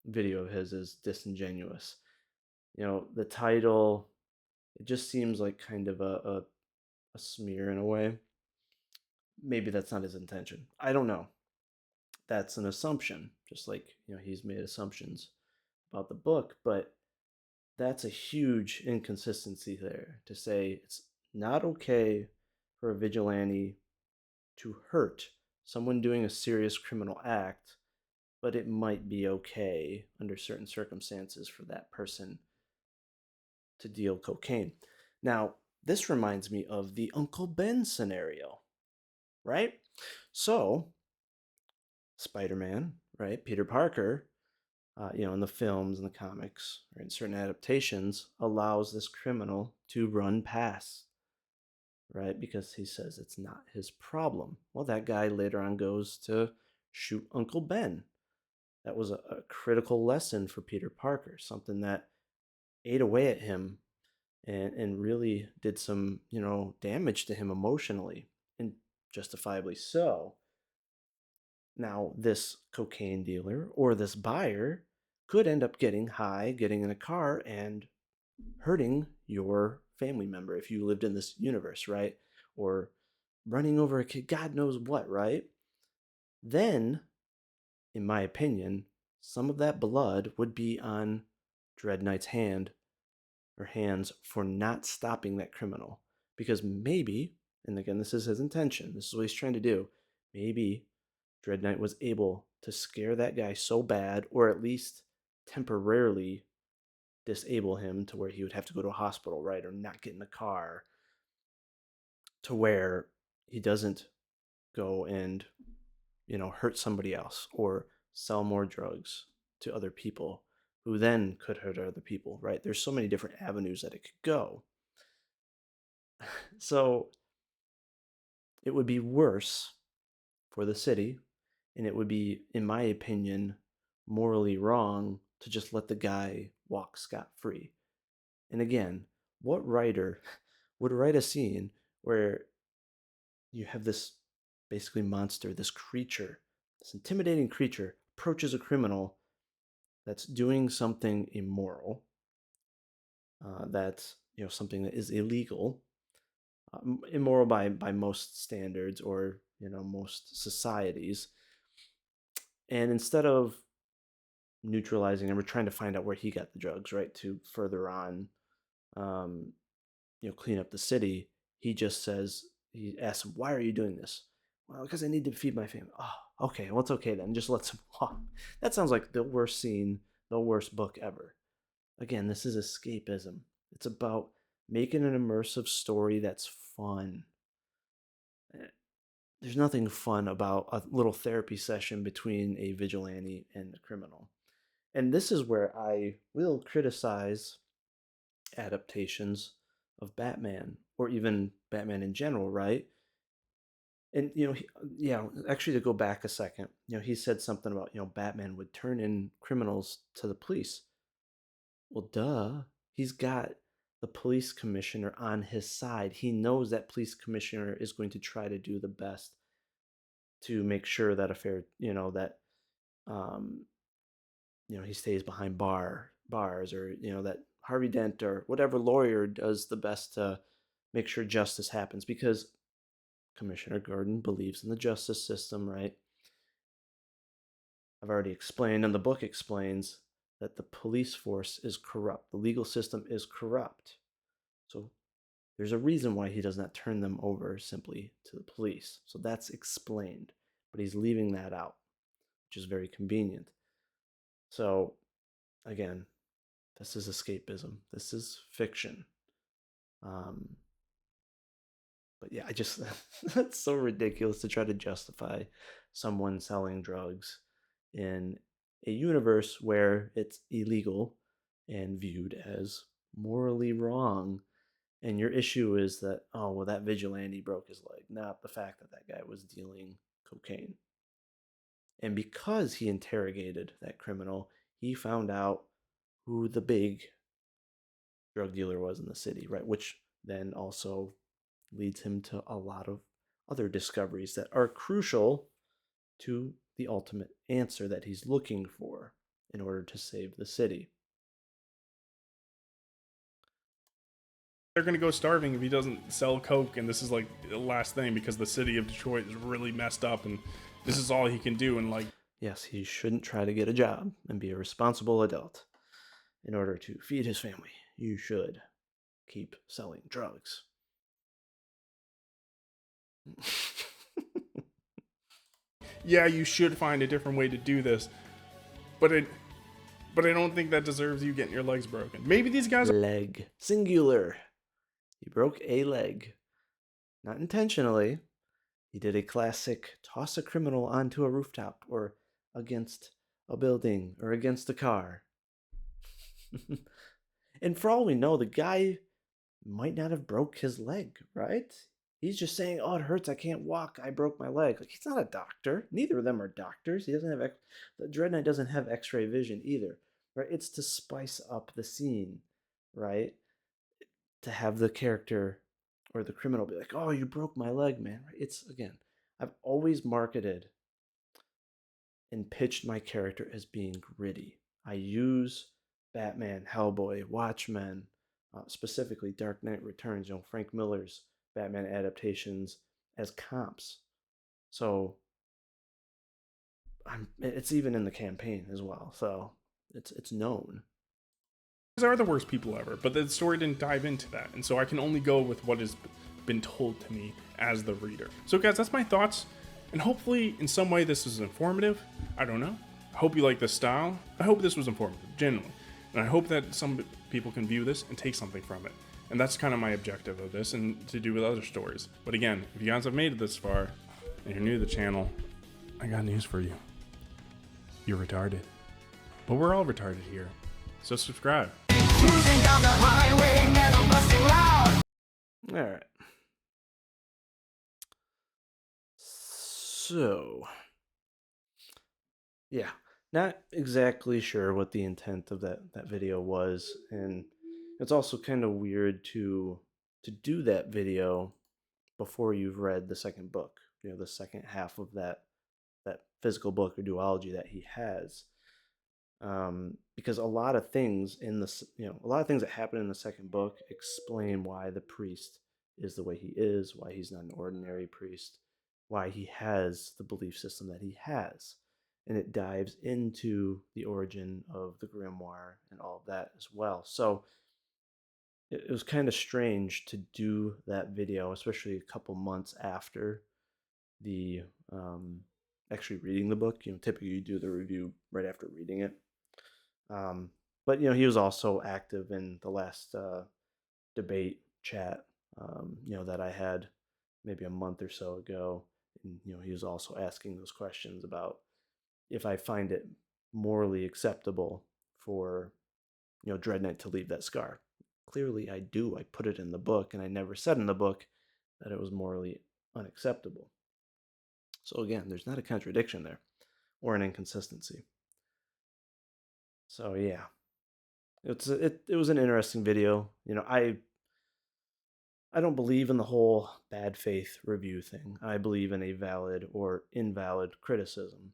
video of his is disingenuous. The title, it just seems like kind of a smear in a way. Maybe that's not his intention. I don't know. That's an assumption, just like, he's made assumptions about the book, but that's a huge inconsistency there to say it's not okay for a vigilante to hurt someone doing a serious criminal act, but it might be okay under certain circumstances for that person to deal cocaine. Now, this reminds me of the Uncle Ben scenario, right? So, Spider Man, right? Peter Parker, in the films and the comics or in certain adaptations, allows this criminal to run past, right? Because he says it's not his problem. Well, that guy later on goes to shoot Uncle Ben. That was a critical lesson for Peter Parker, something that ate away at him and really did some, damage to him emotionally, and justifiably so. Now, this cocaine dealer or this buyer could end up getting high, getting in a car, and hurting your family member if you lived in this universe, right? Or running over a kid, God knows what, right? Then, in my opinion, some of that blood would be on Dread Knight's hands for not stopping that criminal. Because maybe, and again, this is his intention, this is what he's trying to do, maybe Dread Knight was able to scare that guy so bad, or at least temporarily disable him to where he would have to go to a hospital, right? Or not get in the car, to where he doesn't go and, hurt somebody else or sell more drugs to other people who then could hurt other people, right? There's so many different avenues that it could go. So it would be worse for the city, and it would be, in my opinion, morally wrong to just let the guy walk scot-free. And again, what writer would write a scene where you have this basically monster, this creature, this intimidating creature approaches a criminal that's doing something immoral, that's something that is illegal, immoral by most standards or most societies, and instead of neutralizing him, we're trying to find out where he got the drugs, right? To further on, um, clean up the city. He asks him, "Why are you doing this?" "Well, because I need to feed my family." "Oh, okay. Well, it's okay then. Just let him walk." That sounds like the worst scene, the worst book ever. Again, this is escapism. It's about making an immersive story that's fun. There's nothing fun about a little therapy session between a vigilante and a criminal. And this is where I will criticize adaptations of Batman or even Batman in general, right? And actually, to go back a second, he said something about Batman would turn in criminals to the police. Well, duh, he's got the police commissioner on his side. He knows that police commissioner is going to try to do the best to make sure that um, he stays behind bars, or that Harvey Dent or whatever lawyer does the best to make sure justice happens, because Commissioner Gordon believes in the justice system, right? I've already explained, and the book explains, that the police force is corrupt. The legal system is corrupt. So there's a reason why he does not turn them over simply to the police. So that's explained, but he's leaving that out, which is very convenient. So again, this is escapism. This is fiction. But yeah, I just that's so ridiculous to try to justify someone selling drugs in a universe where it's illegal and viewed as morally wrong. And your issue is that, oh, well, that vigilante broke his leg, not the fact that that guy was dealing cocaine. And because he interrogated that criminal, he found out who the big drug dealer was in the city, right? Which then also leads him to a lot of other discoveries that are crucial to the ultimate answer that he's looking for in order to save the city. They're going to go starving if he doesn't sell coke, and this is like the last thing because the city of Detroit is really messed up, and this is all he can do. And yes, he shouldn't try to get a job and be a responsible adult. In order to feed his family, you should keep selling drugs. Yeah, you should find a different way to do this, but I don't think that deserves you getting your legs broken. Maybe these guys leg, singular. He broke a leg, not intentionally. He did a classic toss a criminal onto a rooftop or against a building or against a car. And for all we know, the guy might not have broke his leg, right? He's just saying, "Oh, it hurts. I can't walk. I broke my leg." Like, he's not a doctor. Neither of them are doctors. He doesn't have the Dread Knight doesn't have X-ray vision either, right? It's to spice up the scene, right? To have the character or the criminal be like, "Oh, you broke my leg, man." Right? It's, again, I've always marketed and pitched my character as being gritty. I use Batman, Hellboy, Watchmen, specifically Dark Knight Returns, Frank Miller's Batman adaptations, as comps. So it's even in the campaign as well. So it's known. are the worst people ever, but the story didn't dive into that, and so I can only go with what has been told to me as the reader. So guys, that's my thoughts, and hopefully in some way this is informative. I don't know. I hope you like this style. I hope this was informative, genuinely. And I hope that some people can view this and take something from it. And that's kind of my objective of this, and to do with other stories. But again, if you guys have made it this far, and you're new to the channel, I got news for you. You're retarded. But we're all retarded here. So subscribe. Cruising down the highway, metal busting loud. All right. So, yeah, not exactly sure what the intent of that video was, and it's also kind of weird to do that video before you've read the second book. You know, the second half of that physical book or duology that he has. Because a lot of things in the a lot of things that happen in the second book explain why the priest is the way he is, why he's not an ordinary priest, why he has the belief system that he has, and it dives into the origin of the grimoire and all of that as well. So it was kind of strange to do that video, especially a couple months after the actually reading the book. You know, typically you do the review right after reading it. um, but you know, he was also active in the last debate chat, you know, that I had maybe a month or so ago. And you know, he was also asking those questions about if I find it morally acceptable for, you know, Dread Knight to leave that scar. Clearly, I do. I put it in the book, and I never said in the book that it was morally unacceptable. So again, there's not a contradiction there or an inconsistency. So yeah, it was an interesting video. You know, I don't believe in the whole bad faith review thing. I believe in a valid or invalid criticism.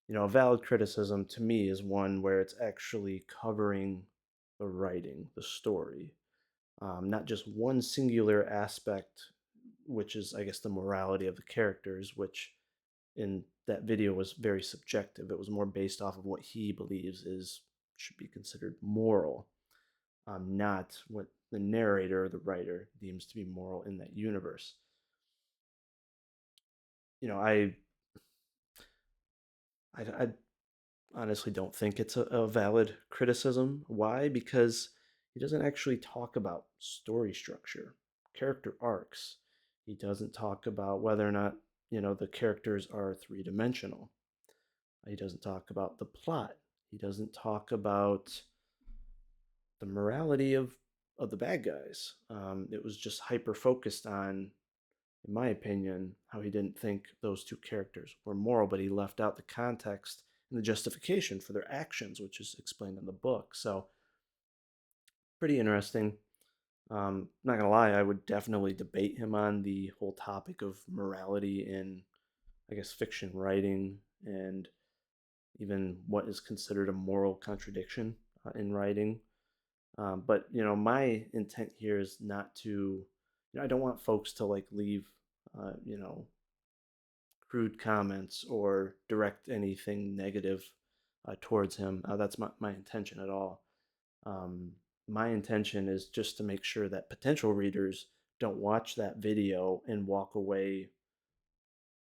You know, a valid criticism to me is one where it's actually covering the writing, the story, not just one singular aspect, which is, I guess, the morality of the characters, which in that video was very subjective. It was more based off of what he believes is should be considered moral, not what the narrator or the writer deems to be moral in that universe. You know, I honestly don't think it's a valid criticism. Why? Because he doesn't actually talk about story structure, character arcs. He doesn't talk about whether or not, you know, the characters are three dimensional. He doesn't talk about the plot. He doesn't talk about the morality of the bad guys. It was just hyper focused on, in my opinion, how he didn't think those two characters were moral, but he left out the context and the justification for their actions, which is explained in the book. So, pretty interesting. Not gonna lie, I would definitely debate him on the whole topic of morality in, I guess, fiction writing, and even what is considered a moral contradiction in writing. But you know, my intent here is not to, you know, I don't want folks to like leave, you know, crude comments or direct anything negative towards him. That's my intention at all. Um, my intention is just to make sure that potential readers don't watch that video and walk away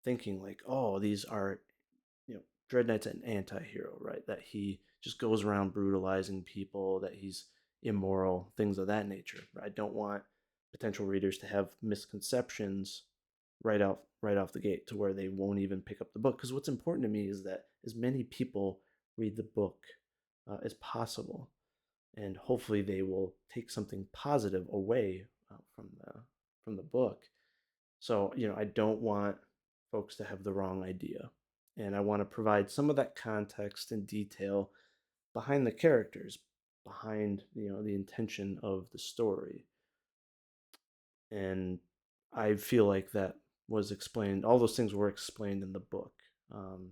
thinking like, oh, these are, you know, Dread Knight's an anti-hero, right? That he just goes around brutalizing people, that he's immoral, things of that nature. I don't want potential readers to have misconceptions right off the gate to where they won't even pick up the book. Because what's important to me is that as many people read the book as possible, and hopefully they will take something positive away from the book. So, you know, I don't want folks to have the wrong idea. And I want to provide some of that context and detail behind the characters, behind, you know, the intention of the story. And I feel like that was explained, all those things were explained in the book. Um,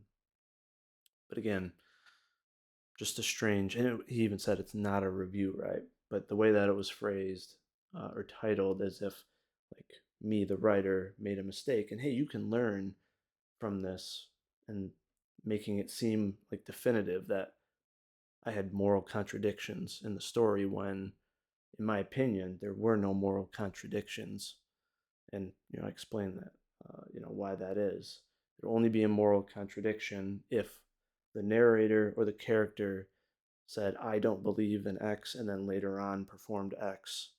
but again, just a strange, and he even said it's not a review, right? But the way that it was phrased or titled as if like me, the writer, made a mistake, and hey, you can learn from this, and making it seem like definitive that I had moral contradictions in the story when, in my opinion, there were no moral contradictions. And, you know, I explain that, you know, why that is. There'll only be a moral contradiction if the narrator or the character said, I don't believe in X, and then later on performed X.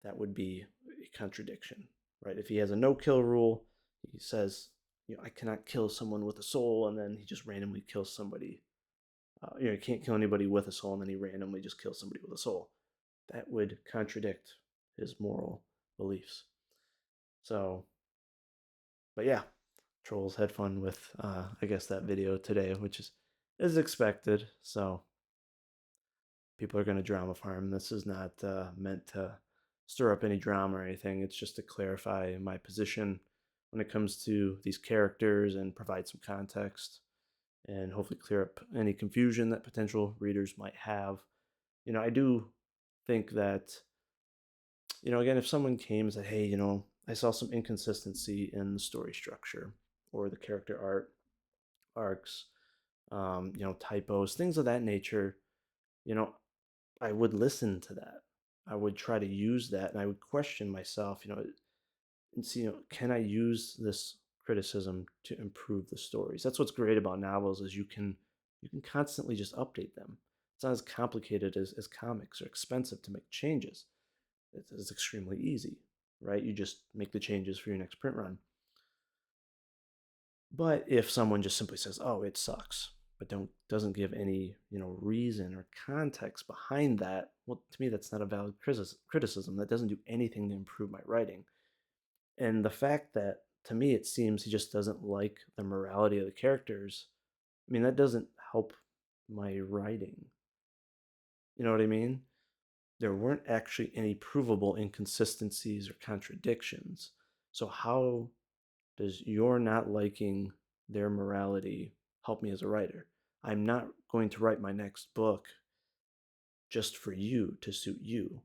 That would be a contradiction, right? If he has a no kill rule, he says, you know, I cannot kill someone with a soul, and then he just randomly kills somebody. You know, he can't kill anybody with a soul, and then he randomly just kills somebody with a soul. That would contradict his moral beliefs. So, but yeah, trolls had fun with, I guess, that video today, which is expected. So people are going to drama farm. This is not meant to stir up any drama or anything. It's just to clarify my position when it comes to these characters and provide some context and hopefully clear up any confusion that potential readers might have. I do think that, again, if someone came and said, hey, I saw some inconsistency in the story structure or the character arcs, typos, things of that nature, you know, I would listen to that. I would try to use that and I would question myself, and see, can I use this criticism to improve the stories? That's what's great about novels is you can constantly just update them. It's not as complicated as comics or expensive to make changes. It's extremely easy, right? You just make the changes for your next print run. But if someone just simply says, "Oh, it sucks," but doesn't give any, reason or context behind that, well, to me that's not a valid criticism. That doesn't do anything to improve my writing. And the fact that to me it seems he just doesn't like the morality of the characters, I mean that doesn't help my writing. You know what I mean? There weren't actually any provable inconsistencies or contradictions. So how does your not liking their morality help me as a writer? I'm not going to write my next book just for you to suit you.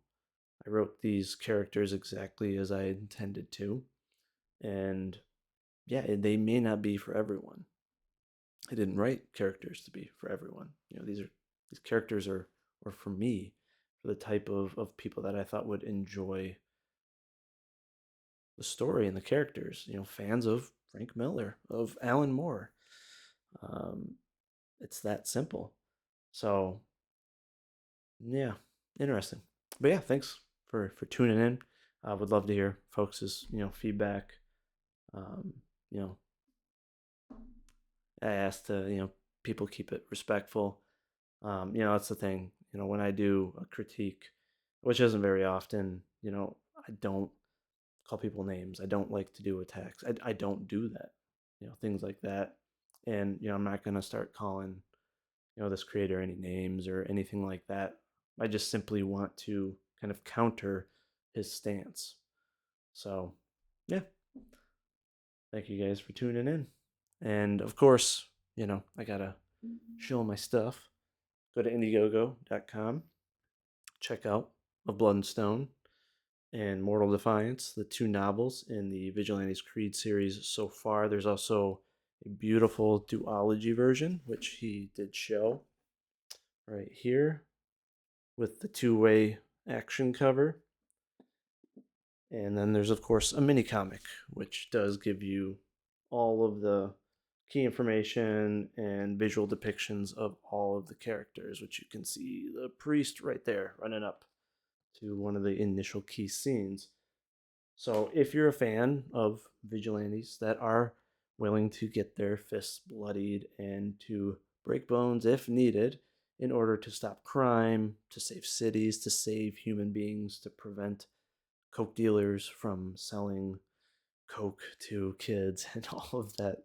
I wrote these characters exactly as I intended to, and yeah, they may not be for everyone. I didn't write characters to be for everyone. These characters are for me, for the type of people that I thought would enjoy the story and the characters. Fans of Frank Miller, of Alan Moore. Um, it's that simple. So yeah, interesting. But yeah, thanks for tuning in. I would love to hear folks' feedback. Um, you know, I asked to people keep it respectful. That's the thing. When I do a critique, which isn't very often, I don't call people names. I don't like to do attacks. I don't do that. Things like that. And I'm not gonna start calling this creator any names or anything like that. I just simply want to kind of counter his stance. So yeah, thank you guys for tuning in. And of course, I gotta show my stuff. Go to indiegogo.com, check out Of Blood and Stone and Mortal Defiance, the two novels in the Vigilantes Creed series so far. There's also a beautiful duology version, which he did show right here with the two-way action cover. And then there's, of course, a mini comic, which does give you all of the key information and visual depictions of all of the characters, which you can see the priest right there running up to one of the initial key scenes. So if you're a fan of vigilantes that are willing to get their fists bloodied and to break bones if needed in order to stop crime, to save cities, to save human beings, to prevent coke dealers from selling coke to kids and all of that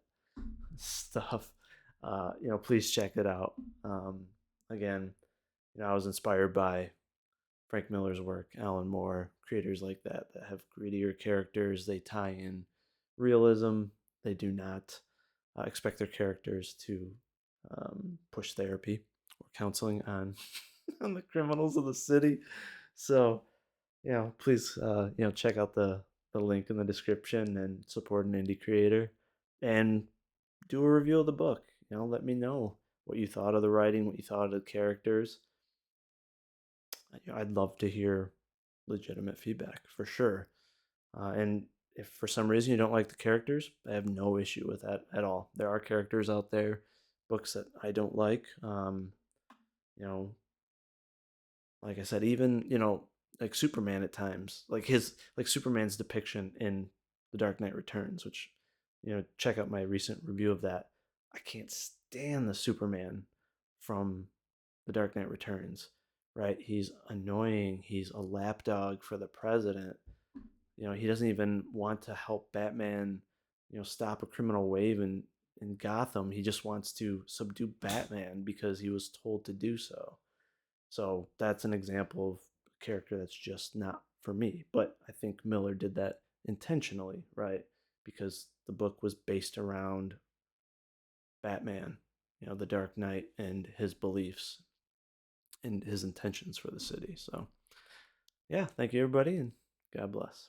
stuff, please check it out. Again, I was inspired by Frank Miller's work, Alan Moore, creators like that have grittier characters. They tie in realism. They do not expect their characters to push therapy or counseling on on the criminals of the city. So, please, check out the link in the description and support an indie creator, and do a review of the book. Let me know what you thought of the writing, what you thought of the characters. I'd love to hear legitimate feedback for sure. And if for some reason you don't like the characters, I have no issue with that at all. There are characters out there, books that I don't like. You know, like I said, even like Superman at times, like Superman's depiction in The Dark Knight Returns, which check out my recent review of that. I can't stand the Superman from The Dark Knight Returns. Right? He's annoying. He's a lapdog for the president. He doesn't even want to help Batman stop a criminal wave in Gotham. He just wants to subdue Batman because he was told to do so. So that's an example of a character that's just not for me. But I think Miller did that intentionally, right? Because the book was based around Batman, the Dark Knight, and his beliefs and his intentions for the city. So, yeah, thank you, everybody, and God bless.